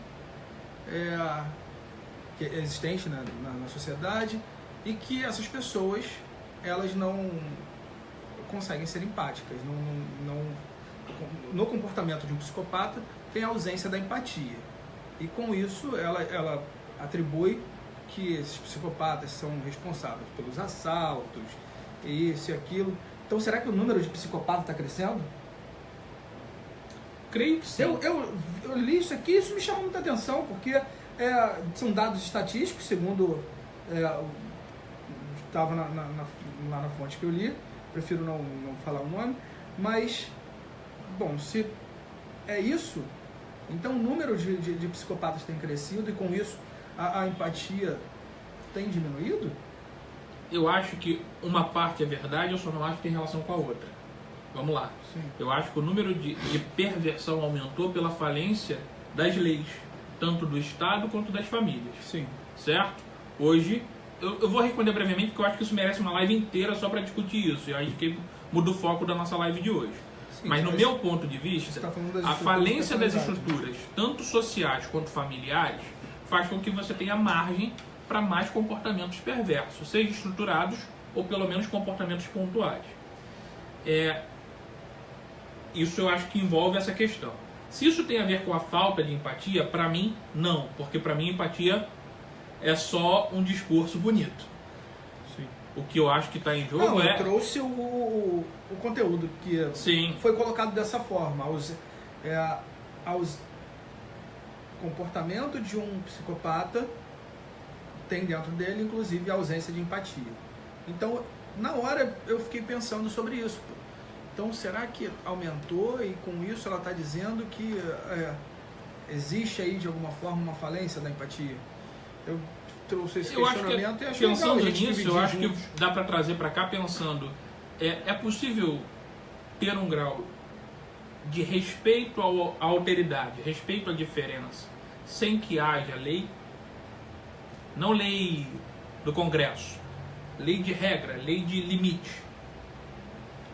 que é existente na sociedade, e que essas pessoas elas não conseguem ser empáticas. No comportamento de um psicopata tem a ausência da empatia. E com isso ela atribui que esses psicopatas são responsáveis pelos assaltos, isso e aquilo. Então, será que o número de psicopatas está crescendo? Creio que sim. Eu li isso aqui e isso me chamou muita atenção, porque são dados estatísticos, segundo estava lá na fonte que eu li, prefiro não falar o nome, mas, bom, se é isso, então o número de psicopatas tem crescido e com isso a empatia tem diminuído? Eu acho que uma parte é verdade, eu só não acho que tem relação com a outra. Vamos lá. Sim. Eu acho que o número de perversão aumentou pela falência das leis, tanto do Estado quanto das famílias. Sim. Certo? Hoje, eu vou responder brevemente, porque eu acho que isso merece uma live inteira só para discutir isso. E aí que muda o foco da nossa live de hoje. Sim, mas no meu ponto de vista, a falência das estruturas, tanto sociais quanto familiares, faz com que você tenha margem para mais comportamentos perversos, seja estruturados ou pelo menos comportamentos pontuais. Isso eu acho que envolve essa questão. Se isso tem a ver com a falta de empatia, para mim, não. Porque para mim, empatia é só um discurso bonito. Sim. O que eu acho que está em jogo eu trouxe o conteúdo que Sim. foi colocado dessa forma. Aos comportamento de um psicopata tem dentro dele, inclusive, a ausência de empatia. Então, na hora, eu fiquei pensando sobre isso. Então, será que aumentou e com isso ela está dizendo que existe aí, de alguma forma, uma falência da empatia? Eu trouxe esse questionamento e acho que pensando nisso, eu acho que dá para trazer para cá pensando, é possível ter um grau de respeito à alteridade, respeito à diferença, sem que haja lei? Não lei do Congresso, lei de regra, lei de limite.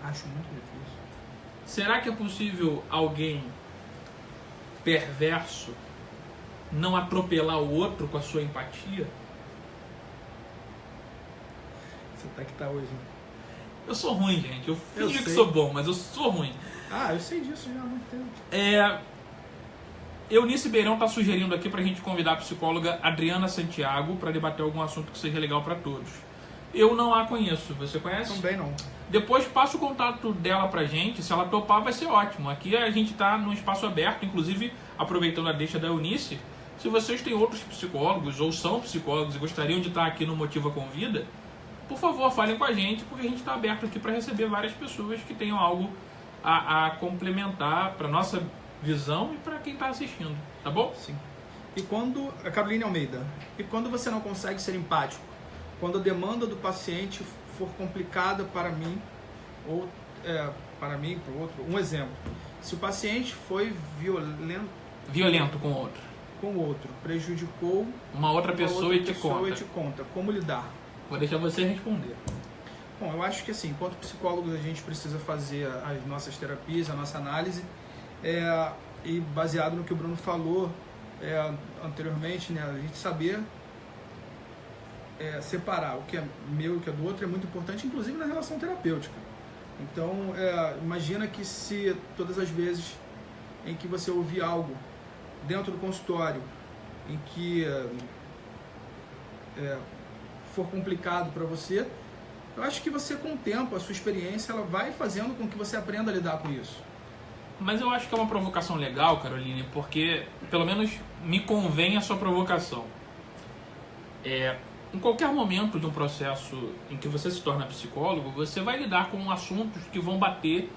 Acho muito difícil. Será que é possível alguém perverso não atropelar o outro com a sua empatia? Você tá que tá hoje. Eu sou ruim, gente. Eu finjo que sou bom, mas eu sou ruim. Eu sei disso já há muito tempo. Eunice Beirão está sugerindo aqui para a gente convidar a psicóloga Adriana Santiago para debater algum assunto que seja legal para todos. Eu não a conheço. Você conhece? Também não. Depois passa o contato dela pra gente. Se ela topar, vai ser ótimo. Aqui a gente está num espaço aberto, inclusive aproveitando a deixa da Eunice. Se vocês têm outros psicólogos ou são psicólogos e gostariam de estar aqui no Motiva Convida, por favor, falem com a gente, porque a gente está aberto aqui para receber várias pessoas que tenham algo a complementar para nossa visão e para quem está assistindo, tá bom? Sim. E quando, a Caroline Almeida, e quando você não consegue ser empático, quando a demanda do paciente for complicada para mim ou para mim, para o outro, um exemplo, se o paciente foi violento com o outro, prejudicou uma outra pessoa e te conta, como lidar? Vou deixar você responder. Bom, eu acho que assim, enquanto psicólogos a gente precisa fazer as nossas terapias, a nossa análise, e baseado no que o Bruno falou anteriormente, né, a gente saber separar o que é meu e o que é do outro é muito importante, inclusive na relação terapêutica. Então, imagina que se todas as vezes em que você ouvir algo dentro do consultório, em que for complicado para você, eu acho que você, com o tempo, a sua experiência, ela vai fazendo com que você aprenda a lidar com isso. Mas eu acho que é uma provocação legal, Caroline, porque pelo menos me convém a sua provocação. Em qualquer momento de um processo em que você se torna psicólogo, você vai lidar com assuntos que vão bater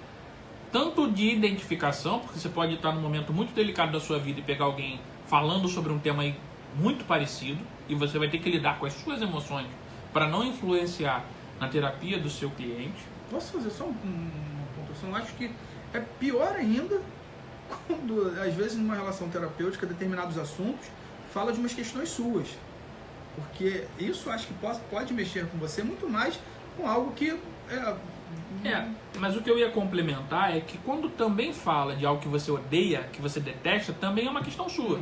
tanto de identificação, porque você pode estar num momento muito delicado da sua vida e pegar alguém falando sobre um tema muito parecido, e você vai ter que lidar com as suas emoções para não influenciar na terapia do seu cliente. Posso fazer só uma pontuação? Eu acho que é pior ainda quando, às vezes, numa relação terapêutica, determinados assuntos fala de umas questões suas. Porque isso acho que pode mexer com você muito mais com algo que mas o que eu ia complementar é que quando também fala de algo que você odeia, que você detesta, também é uma questão sua.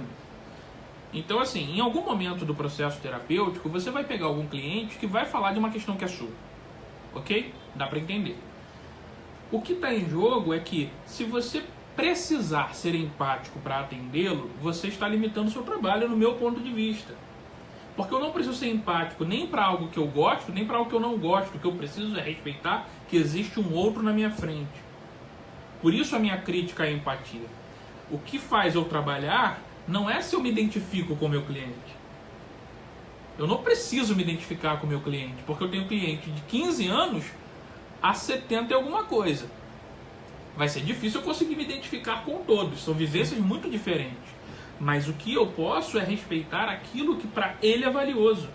Então, assim, em algum momento do processo terapêutico, você vai pegar algum cliente que vai falar de uma questão que é sua. Ok? Dá pra entender. O que está em jogo é que, se você precisar ser empático para atendê-lo, você está limitando o seu trabalho, no meu ponto de vista. Porque eu não preciso ser empático nem para algo que eu gosto, nem para algo que eu não gosto. O que eu preciso é respeitar que existe um outro na minha frente. Por isso a minha crítica à empatia. O que faz eu trabalhar não é se eu me identifico com o meu cliente. Eu não preciso me identificar com o meu cliente, porque eu tenho um cliente de 15 anos a 70 e alguma coisa. Vai ser difícil eu conseguir me identificar com todos. São vivências muito diferentes. Mas o que eu posso é respeitar aquilo que para ele é valioso.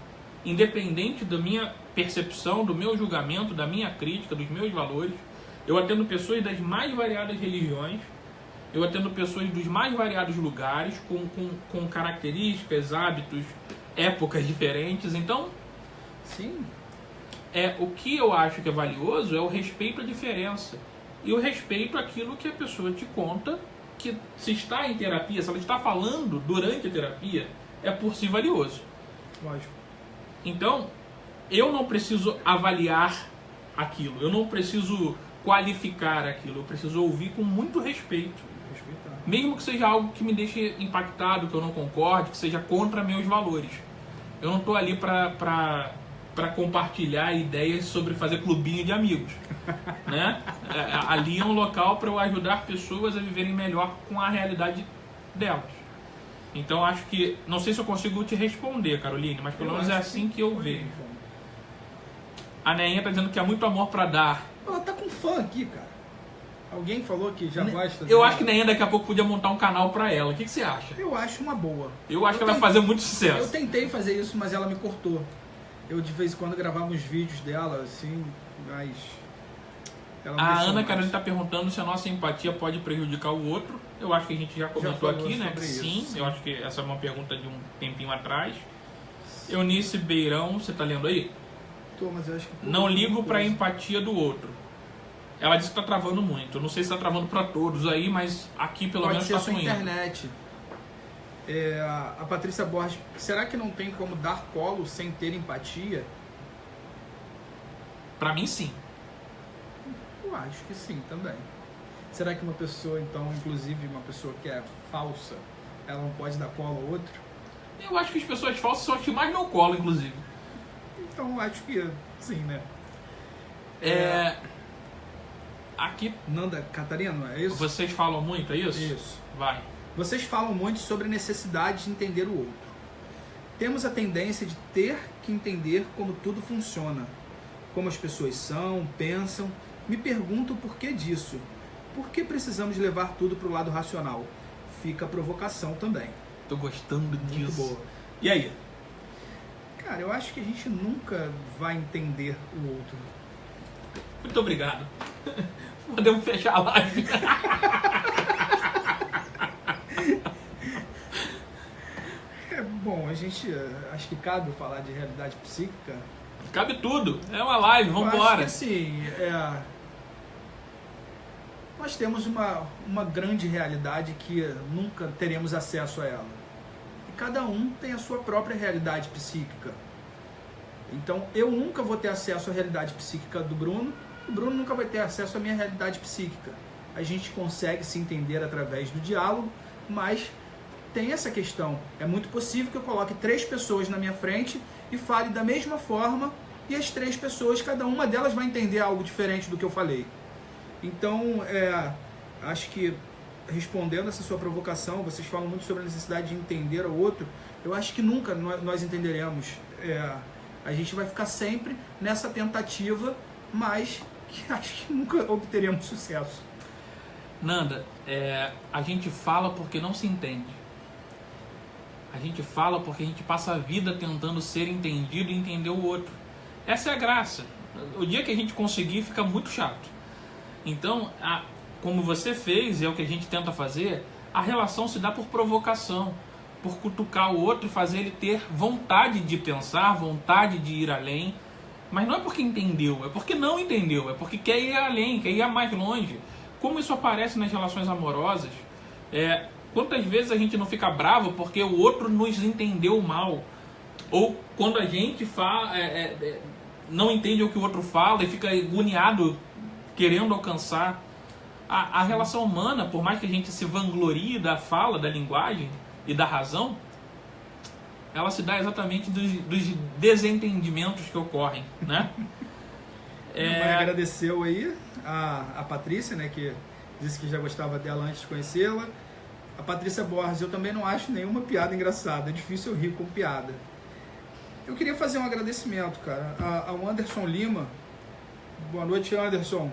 Independente da minha percepção, do meu julgamento, da minha crítica, dos meus valores. Eu atendo pessoas das mais variadas religiões. Eu atendo pessoas dos mais variados lugares, com características, hábitos, épocas diferentes. Então, sim, o que eu acho que é valioso é o respeito à diferença. E o respeito àquilo que a pessoa te conta, que se está em terapia, se ela está falando durante a terapia, é por si valioso. Lógico. Então, eu não preciso avaliar aquilo, eu não preciso qualificar aquilo, eu preciso ouvir com muito respeito. Respeitar. Mesmo que seja algo que me deixe impactado, que eu não concorde, que seja contra meus valores. Eu não estou ali para compartilhar ideias sobre fazer clubinho de amigos. Né? Ali é um local para eu ajudar pessoas a viverem melhor com a realidade delas. Então acho que, não sei se eu consigo te responder, Caroline, mas pelo menos é assim que eu vejo. A Neinha está dizendo que há muito amor para dar. Ela tá com fã aqui, cara. Alguém falou que já gosta Eu acho que Neinha daqui a pouco podia montar um canal para ela. O que você acha? Eu acho uma boa. Eu acho que ela vai fazer muito sucesso. Eu tentei fazer isso, mas ela me cortou. Eu de vez em quando gravava uns vídeos dela, assim, mas... A Ana Carolina está perguntando se a nossa empatia pode prejudicar o outro. Eu acho que a gente já comentou aqui, né? Que sim, eu acho que essa é uma pergunta de um tempinho atrás. Eunice Beirão, você está lendo aí? Tô, mas eu acho que... Não ligo para a empatia do outro. Ela disse que está travando muito. Eu não sei se está travando para todos aí, mas aqui pelo menos está fluindo. Pode ser sua internet. A Patrícia Borges, será que não tem como dar colo sem ter empatia? Para mim, sim. Eu acho que sim, também. Será que uma pessoa, então, inclusive uma pessoa que é falsa, ela não pode dar colo ao outro? Eu acho que as pessoas falsas são as que mais não colam, inclusive. Então, acho que sim, né? Aqui... Nanda Catarina, é isso? Vocês falam muito, é isso? Isso. Vai. Vocês falam muito sobre a necessidade de entender o outro. Temos a tendência de ter que entender como tudo funciona. Como as pessoas são, pensam. Me pergunto o porquê disso. Por que precisamos levar tudo para o lado racional? Fica a provocação também. Tô gostando disso. Muito boa. E aí? Cara, eu acho que a gente nunca vai entender o outro. Muito obrigado. Podemos fechar a live. Bom, a gente... Acho que cabe falar de realidade psíquica. Cabe tudo. É uma live, vamos embora. Eu acho que assim, nós temos uma grande realidade que nunca teremos acesso a ela. E cada um tem a sua própria realidade psíquica. Então, eu nunca vou ter acesso à realidade psíquica do Bruno, o Bruno nunca vai ter acesso à minha realidade psíquica. A gente consegue se entender através do diálogo, mas tem essa questão. É muito possível que eu coloque 3 pessoas na minha frente e fale da mesma forma, e as 3 pessoas, cada uma delas vai entender algo diferente do que eu falei. Então, acho que, respondendo essa sua provocação, vocês falam muito sobre a necessidade de entender o outro, eu acho que nunca nós entenderemos. A gente vai ficar sempre nessa tentativa, mas que acho que nunca obteremos sucesso. Nanda, a gente fala porque não se entende. A gente fala porque a gente passa a vida tentando ser entendido e entender o outro. Essa é a graça. O dia que a gente conseguir fica muito chato. Então, como você fez, é o que a gente tenta fazer, a relação se dá por provocação, por cutucar o outro e fazer ele ter vontade de pensar, vontade de ir além. Mas não é porque entendeu, é porque não entendeu, é porque quer ir além, quer ir mais longe. Como isso aparece nas relações amorosas, quantas vezes a gente não fica bravo porque o outro nos entendeu mal? Ou quando a gente não entende o que o outro fala e fica agoniado querendo alcançar. A relação humana, por mais que a gente se vanglorie da fala, da linguagem e da razão, ela se dá exatamente dos desentendimentos que ocorrem, né? Agradeceu aí a Patrícia, né, que disse que já gostava dela antes de conhecê-la. A Patrícia Borges, eu também não acho nenhuma piada engraçada, é difícil eu rir com piada. Eu queria fazer um agradecimento, cara, ao Anderson Lima, Boa noite, Anderson.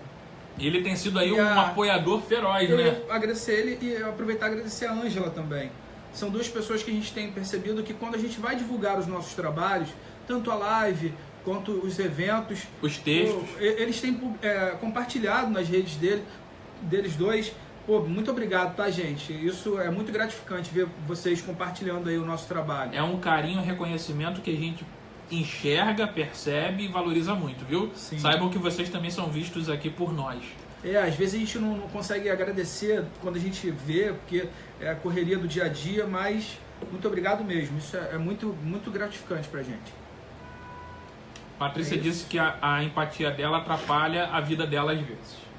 Ele tem sido aí um apoiador feroz, né? Eu agradecer ele e aproveitar e agradecer a Ângela também. São duas pessoas que a gente tem percebido que quando a gente vai divulgar os nossos trabalhos, tanto a live quanto os eventos, os textos, eles têm compartilhado nas redes deles dois. Pô, muito obrigado, tá, gente? Isso é muito gratificante ver vocês compartilhando aí o nosso trabalho. É um carinho, reconhecimento que a gente enxerga, percebe e valoriza muito, viu? Sim. Saibam que vocês também são vistos aqui por nós. Às vezes a gente não consegue agradecer quando a gente vê, porque é a correria do dia a dia, mas muito obrigado mesmo. Isso é muito, muito gratificante pra gente. Patrícia disse que a empatia dela atrapalha a vida dela às vezes.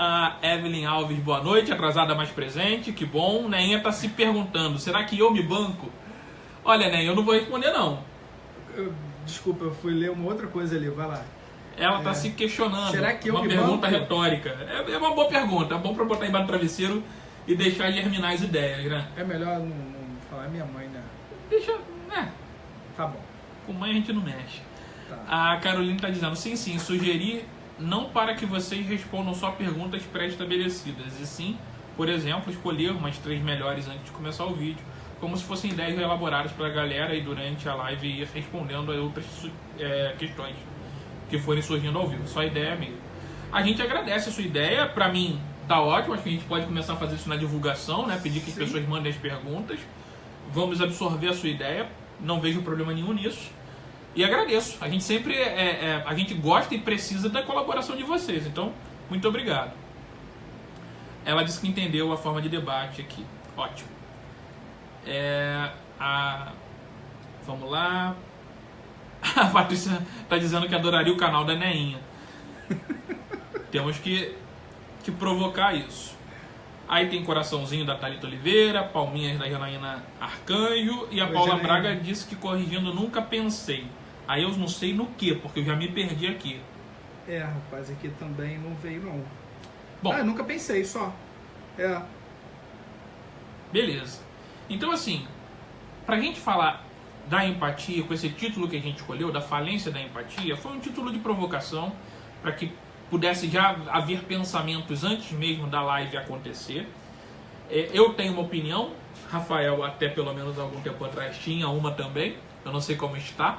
A Evelyn Alves, boa noite, atrasada mais presente, que bom. Neinha tá se perguntando, será que eu me banco? Olha, Neinha, eu não vou responder não. Desculpa, eu fui ler uma outra coisa ali, vai lá. Ela tá se questionando. Será que eu uma me pergunta banco? Retórica. É uma boa pergunta, é bom pra botar embaixo do travesseiro e deixar germinar as ideias, né? É melhor não falar, é minha mãe, né? Deixa, né? Tá bom. Com mãe a gente não mexe. Tá. A Carolina tá dizendo, sim, sugerir não para que vocês respondam só perguntas pré-estabelecidas, e sim, por exemplo, escolher umas 3 melhores antes de começar o vídeo, como se fossem ideias elaboradas para a galera e durante a live ir respondendo a outras questões que forem surgindo ao vivo. Só ideia mesmo. A gente agradece a sua ideia, para mim tá ótimo, acho que a gente pode começar a fazer isso na divulgação, né? Pedir que as pessoas mandem as perguntas, vamos absorver a sua ideia, não vejo problema nenhum nisso. E agradeço. A gente sempre a gente gosta e precisa da colaboração de vocês. Então, muito obrigado. Ela disse que entendeu a forma de debate aqui. Ótimo. Vamos lá. A Patrícia está dizendo que adoraria o canal da Neinha. Temos que provocar isso. Aí tem coraçãozinho da Thalita Oliveira, palminhas da Janaína Arcanjo, e a Paula Braga disse que corrigindo nunca pensei. Aí eu não sei no que, porque eu já me perdi aqui. Rapaz, aqui também não veio não. Bom, eu nunca pensei só. Beleza. Então assim, pra gente falar da empatia, com esse título que a gente escolheu, da falência da empatia, foi um título de provocação, para que pudesse já haver pensamentos antes mesmo da live acontecer. Eu tenho uma opinião, Rafael até pelo menos algum tempo atrás tinha uma também, eu não sei como está,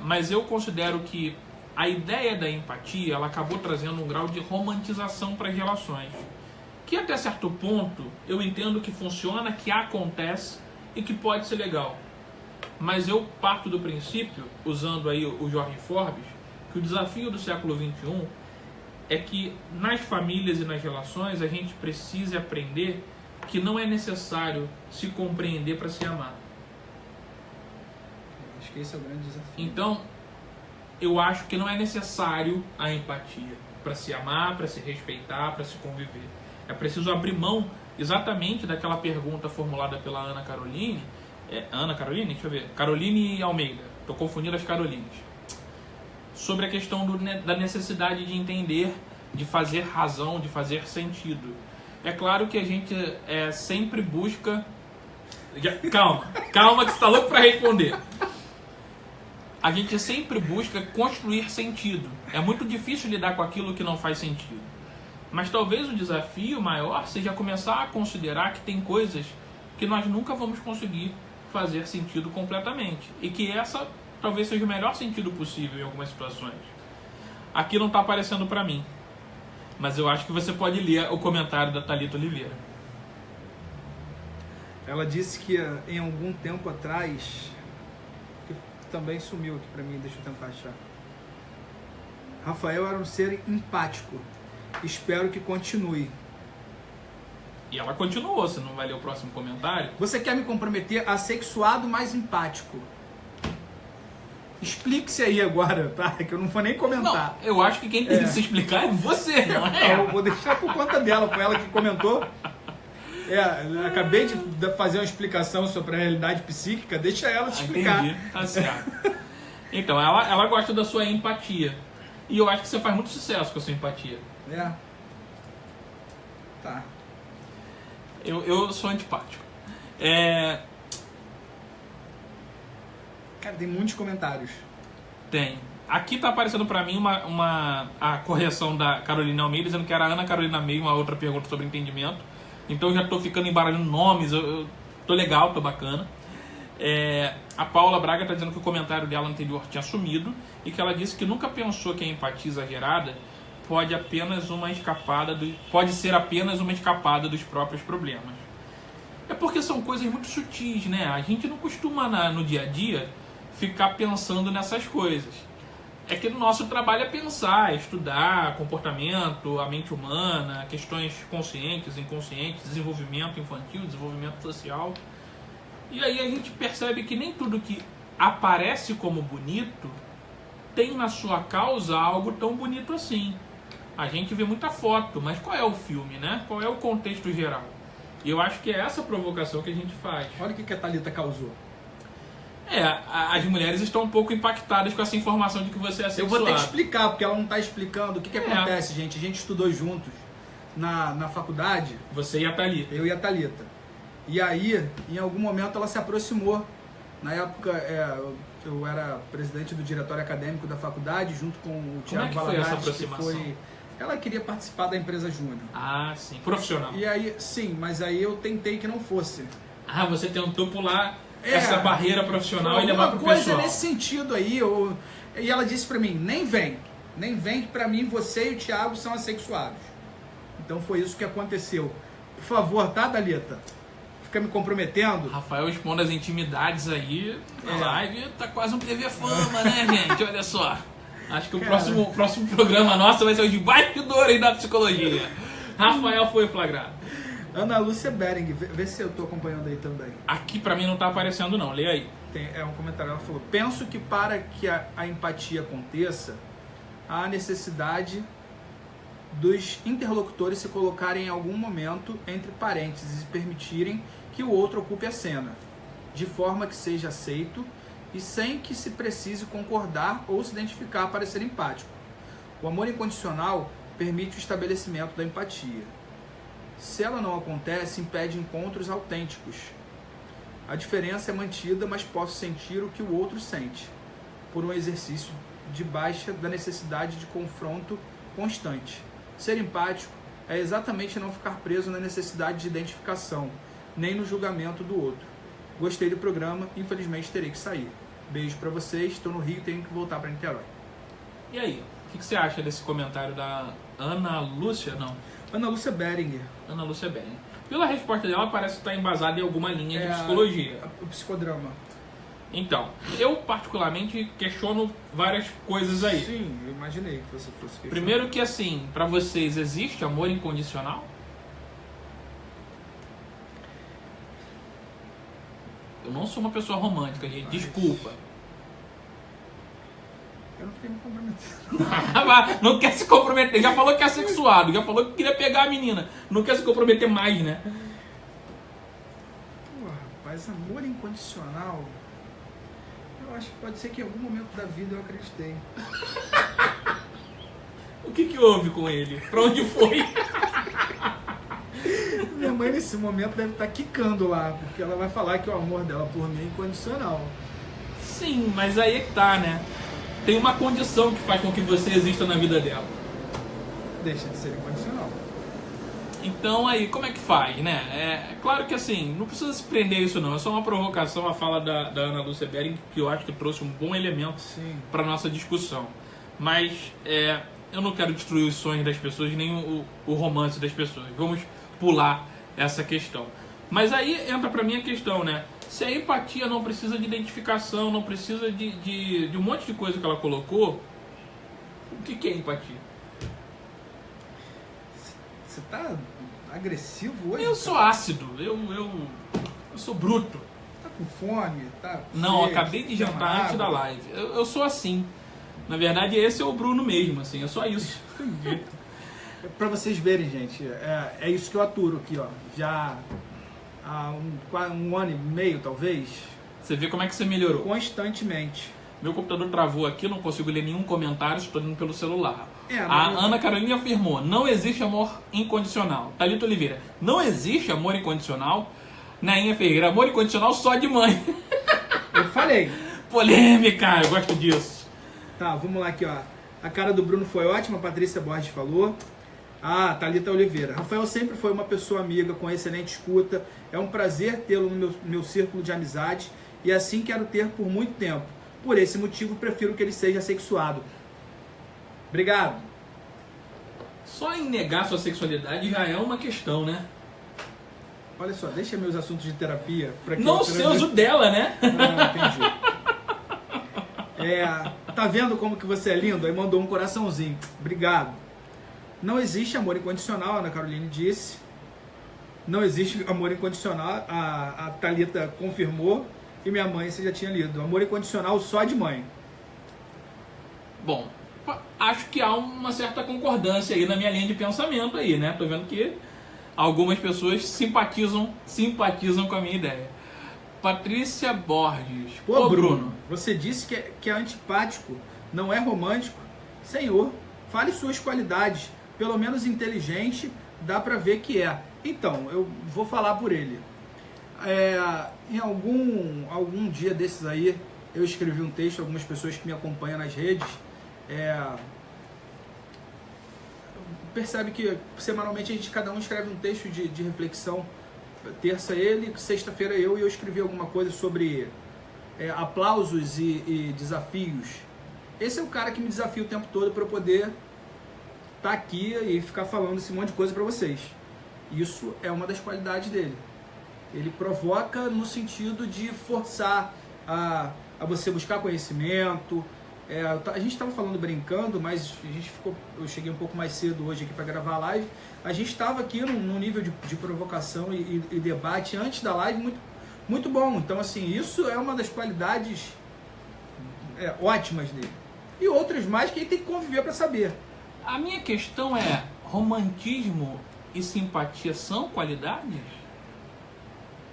mas eu considero que a ideia da empatia ela acabou trazendo um grau de romantização para as relações, que até certo ponto eu entendo que funciona, que acontece e que pode ser legal. Mas eu parto do princípio, usando aí o Jorge Forbes, que o desafio do século XXI é que nas famílias e nas relações a gente precisa aprender que não é necessário se compreender para se amar. Acho que esse é o grande desafio. Então, eu acho que não é necessário a empatia para se amar, para se respeitar, para se conviver. É preciso abrir mão exatamente daquela pergunta formulada pela Ana Caroline. Ana Caroline? Deixa eu ver. Caroline Almeida. Estou confundindo as Carolines. Sobre a questão da necessidade de entender, de fazer razão, de fazer sentido. É claro que a gente sempre busca... Calma que você está louco para responder. A gente sempre busca construir sentido. É muito difícil lidar com aquilo que não faz sentido. Mas talvez o desafio maior seja começar a considerar que tem coisas que nós nunca vamos conseguir fazer sentido completamente. E que essa talvez seja o melhor sentido possível em algumas situações. Aqui não está aparecendo para mim. Mas eu acho que você pode ler o comentário da Thalita Oliveira. Ela disse que em algum tempo atrás, que também sumiu aqui para mim, deixa eu tentar achar. Rafael era um ser empático. Espero que continue. E ela continuou, você não vai ler o próximo comentário? Você quer me comprometer a sexuado mais empático? Explique-se aí agora, tá? Que eu não vou nem comentar. Não, eu acho que quem tem que se explicar é você, não é? Eu vou deixar por conta dela, foi ela que comentou. Acabei de fazer uma explicação sobre a realidade psíquica, deixa ela te explicar. Entendi, tá certo. Então, ela gosta da sua empatia. E eu acho que você faz muito sucesso com a sua empatia. Tá. Eu sou antipático. Cara, tem muitos comentários. Tem. Aqui tá aparecendo pra mim a correção da Carolina Almeida, dizendo que era a Ana Carolina Meio, uma outra pergunta sobre entendimento. Então eu já tô ficando embaralhando nomes, eu tô legal, tô bacana. A Paula Braga tá dizendo que o comentário dela anterior tinha sumido e que ela disse que nunca pensou que a empatia exagerada pode ser apenas uma escapada dos próprios problemas. É porque são coisas muito sutis, né? A gente não costuma no dia a dia ficar pensando nessas coisas. É que o nosso trabalho é pensar, estudar comportamento, a mente humana, questões conscientes, inconscientes, desenvolvimento infantil, desenvolvimento social. E aí a gente percebe que nem tudo que aparece como bonito tem na sua causa algo tão bonito assim. A gente vê muita foto, mas qual é o filme, né? Qual é o contexto geral? E eu acho que é essa provocação que a gente faz. Olha o que a Thalita causou. As mulheres estão um pouco impactadas com essa informação de que você é sexuado. Eu vou ter que explicar, porque ela não está explicando o que acontece, gente. A gente estudou juntos na faculdade. Você e a Thalita. Eu e a Thalita. E aí, em algum momento, ela se aproximou. Na época, eu era presidente do diretório acadêmico da faculdade, junto com o Thiago Valadares, que foi... Ela queria participar da empresa Júnior. Ah, sim. Profissional. E aí, sim, mas aí eu tentei que não fosse. Ah, você tentou pular essa barreira profissional e levar pro pessoal. Uma coisa nesse sentido aí. E ela disse pra mim, nem vem que pra mim você e o Thiago são assexuados. Então foi isso que aconteceu. Por favor, tá, Thalita? Fica me comprometendo. Rafael expondo as intimidades aí. A live tá quase um TV Fama, né, gente? Olha só. Acho que o próximo programa nosso vai ser o de bastidor aí da psicologia. Rafael foi flagrado. Ana Lúcia Bering, vê se eu tô acompanhando aí também. Aqui pra mim não tá aparecendo não, lê aí. É um comentário, ela falou: penso que para que a empatia aconteça, há necessidade dos interlocutores se colocarem em algum momento entre parênteses e permitirem que o outro ocupe a cena, de forma que seja aceito e sem que se precise concordar ou se identificar para ser empático. O amor incondicional permite o estabelecimento da empatia. Se ela não acontece, impede encontros autênticos. A diferença é mantida, mas posso sentir o que o outro sente, por um exercício de baixa da necessidade de confronto constante. Ser empático é exatamente não ficar preso na necessidade de identificação, nem no julgamento do outro. Gostei do programa, infelizmente terei que sair. Beijo pra vocês, estou no Rio e tenho que voltar para Niterói. E aí, o que você acha desse comentário da Ana Lúcia, não? Ana Lúcia Beringer. Ana Lúcia Beringer. Pela resposta dela, parece estar embasada em alguma linha de psicologia. O psicodrama. Então, eu particularmente questiono várias coisas aí. Sim, eu imaginei que você fosse questionar. Primeiro que assim, pra vocês, existe amor incondicional? Eu não sou uma pessoa romântica, gente. Desculpa. Eu não queria me comprometer. Não quer se comprometer. Já falou que é sexuado. Já falou que queria pegar a menina. Não quer se comprometer mais, né? Pô, rapaz, amor incondicional... Eu acho que pode ser que em algum momento da vida eu acreditei. O que houve com ele? Pra onde foi? Minha mãe nesse momento deve estar quicando lá, porque ela vai falar que o amor dela por mim é incondicional. Sim, mas aí é que tá, né? Tem uma condição que faz com que você exista na vida dela. Deixa de ser incondicional. Então aí, como é que faz, né? É claro que assim, não precisa se prender isso não. É só uma provocação a fala da Ana Lúcia Bering, que eu acho que trouxe um bom elemento para nossa discussão. Mas eu não quero destruir os sonhos das pessoas, nem o romance das pessoas. Vamos pular essa questão. Mas aí entra para mim a questão, né? Se a empatia não precisa de identificação, não precisa de um monte de coisa que ela colocou, o que é empatia? Você tá agressivo hoje? Eu sou ácido, eu sou bruto. Tá com fome? Tá não, sede, acabei de jantar antes da live. Eu sou assim. Na verdade, esse é o Bruno mesmo, assim, é só isso. Entendi. Pra vocês verem, gente, é isso que eu aturo aqui, ó. Já há um ano e meio, talvez. Você vê como é que você melhorou. Constantemente. Meu computador travou aqui, não consigo ler nenhum comentário, estou lendo pelo celular. A Ana Carolina afirmou, não existe amor incondicional. Thalita Oliveira, não existe amor incondicional. Nainha Ferreira, amor incondicional só de mãe. Eu falei. Polêmica, eu gosto disso. Tá, vamos lá aqui, ó. A cara do Bruno foi ótima, a Patrícia Borges falou. Ah, Thalita Oliveira. Rafael sempre foi uma pessoa amiga, com excelente escuta. É um prazer tê-lo no meu círculo de amizade e assim quero ter por muito tempo. Por esse motivo, prefiro que ele seja sexuado. Obrigado. Só em negar sua sexualidade já é uma questão, né? Olha só, deixa meus assuntos de terapia. Pra Não os seus, o dela, né? Entendi. Tá vendo como que você é lindo? Aí mandou um coraçãozinho. Obrigado. Não existe amor incondicional, a Ana Caroline disse. Não existe amor incondicional, a Thalita confirmou. E minha mãe, você já tinha lido. Amor incondicional só de mãe. Bom, acho que há uma certa concordância aí na minha linha de pensamento aí, né? Tô vendo que algumas pessoas simpatizam com a minha ideia. Patrícia Borges. Pô, Bruno, você disse que é antipático, não é romântico? Senhor, fale suas qualidades. Pelo menos inteligente, dá pra ver que é. Então, eu vou falar por ele. Em algum dia desses aí, eu escrevi um texto, algumas pessoas que me acompanham nas redes, percebe que semanalmente cada um escreve um texto de reflexão. Terça ele, sexta-feira eu, e eu escrevi alguma coisa sobre aplausos e desafios. Esse é o cara que me desafia o tempo todo para eu poder estar aqui e ficar falando esse monte de coisa para vocês. Isso é uma das qualidades dele. Ele provoca no sentido de forçar a você buscar conhecimento. A gente estava falando brincando, mas eu cheguei um pouco mais cedo hoje aqui para gravar a live. A gente estava aqui num nível de provocação e debate antes da live muito, muito bom. Então, assim, isso é uma das qualidades ótimas dele. E outras mais que ele tem que conviver para saber. A minha questão é, romantismo e simpatia são qualidades?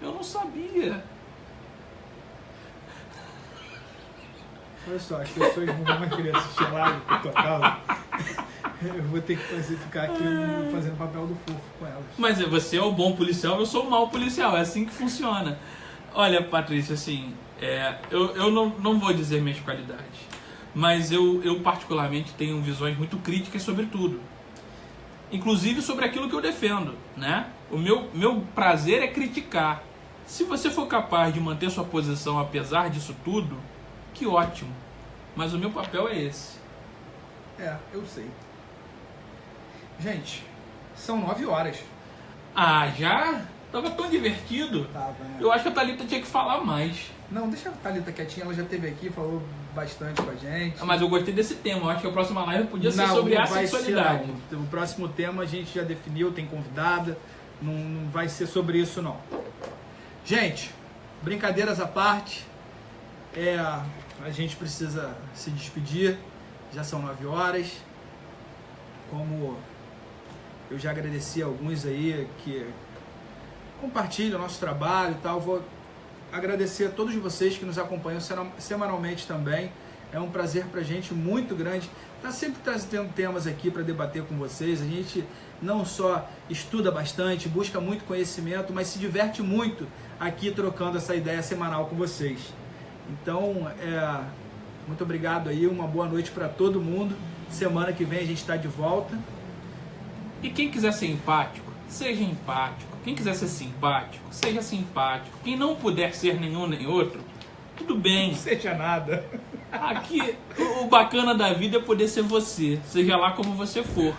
Eu não sabia. Olha só, as pessoas não vão mais querer assistir live total. Eu vou ter que ficar aqui fazendo papel do fofo com elas. Mas você é o bom policial, eu sou o mau policial. É assim que funciona. Olha, Patrícia, assim, eu não vou dizer minhas qualidades. Mas eu particularmente tenho visões muito críticas sobre tudo. Inclusive sobre aquilo que eu defendo, né? O meu prazer é criticar. Se você for capaz de manter sua posição apesar disso tudo, que ótimo. Mas o meu papel é esse. Eu sei. Gente, são 9 horas. Ah, já? Tava tão divertido. Tava, né? Eu acho que a Thalita tinha que falar mais. Não, deixa a Thalita quietinha, ela já esteve aqui, falou bastante com a gente. Mas eu gostei desse tema, eu acho que a próxima live podia ser sobre a sexualidade. O próximo tema a gente já definiu, tem convidada, não vai ser sobre isso não. Gente, brincadeiras à parte, a gente precisa se despedir, já são 9 horas, como eu já agradeci a alguns aí que compartilham o nosso trabalho e tal, vou agradecer a todos vocês que nos acompanham semanalmente também. É um prazer pra gente muito grande. Tá sempre trazendo temas aqui para debater com vocês. A gente não só estuda bastante, busca muito conhecimento, mas se diverte muito aqui trocando essa ideia semanal com vocês. Então, muito obrigado aí, uma boa noite para todo mundo. Semana que vem a gente está de volta. E quem quiser ser empático, seja empático. Quem quiser ser simpático, seja simpático. Quem não puder ser nenhum nem outro, tudo bem. Não seja nada. Aqui, o bacana da vida é poder ser você, seja lá como você for.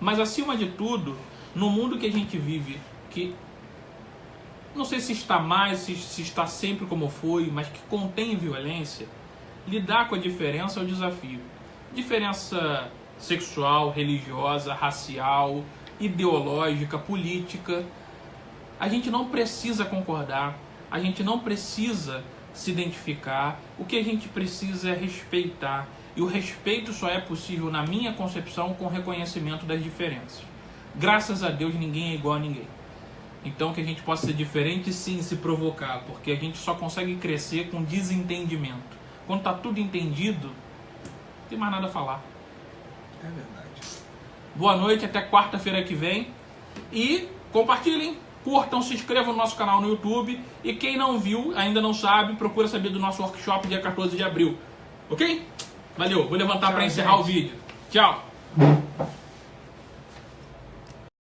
Mas acima de tudo, no mundo que a gente vive, que não sei se está mais, se está sempre como foi, mas que contém violência, lidar com a diferença é o desafio. Diferença sexual, religiosa, racial, ideológica, política. A gente não precisa concordar, a gente não precisa se identificar, o que a gente precisa é respeitar. E o respeito só é possível, na minha concepção, com reconhecimento das diferenças. Graças a Deus, ninguém é igual a ninguém. Então, que a gente possa ser diferente, sim, se provocar, porque a gente só consegue crescer com desentendimento. Quando está tudo entendido, não tem mais nada a falar. É verdade. Boa noite, até quarta-feira que vem. E compartilhem. curtam, se inscrevam no nosso canal no YouTube. E quem não viu, ainda não sabe, procura saber do nosso workshop dia 14 de abril. Ok? Valeu, vou levantar para encerrar o vídeo. Tchau!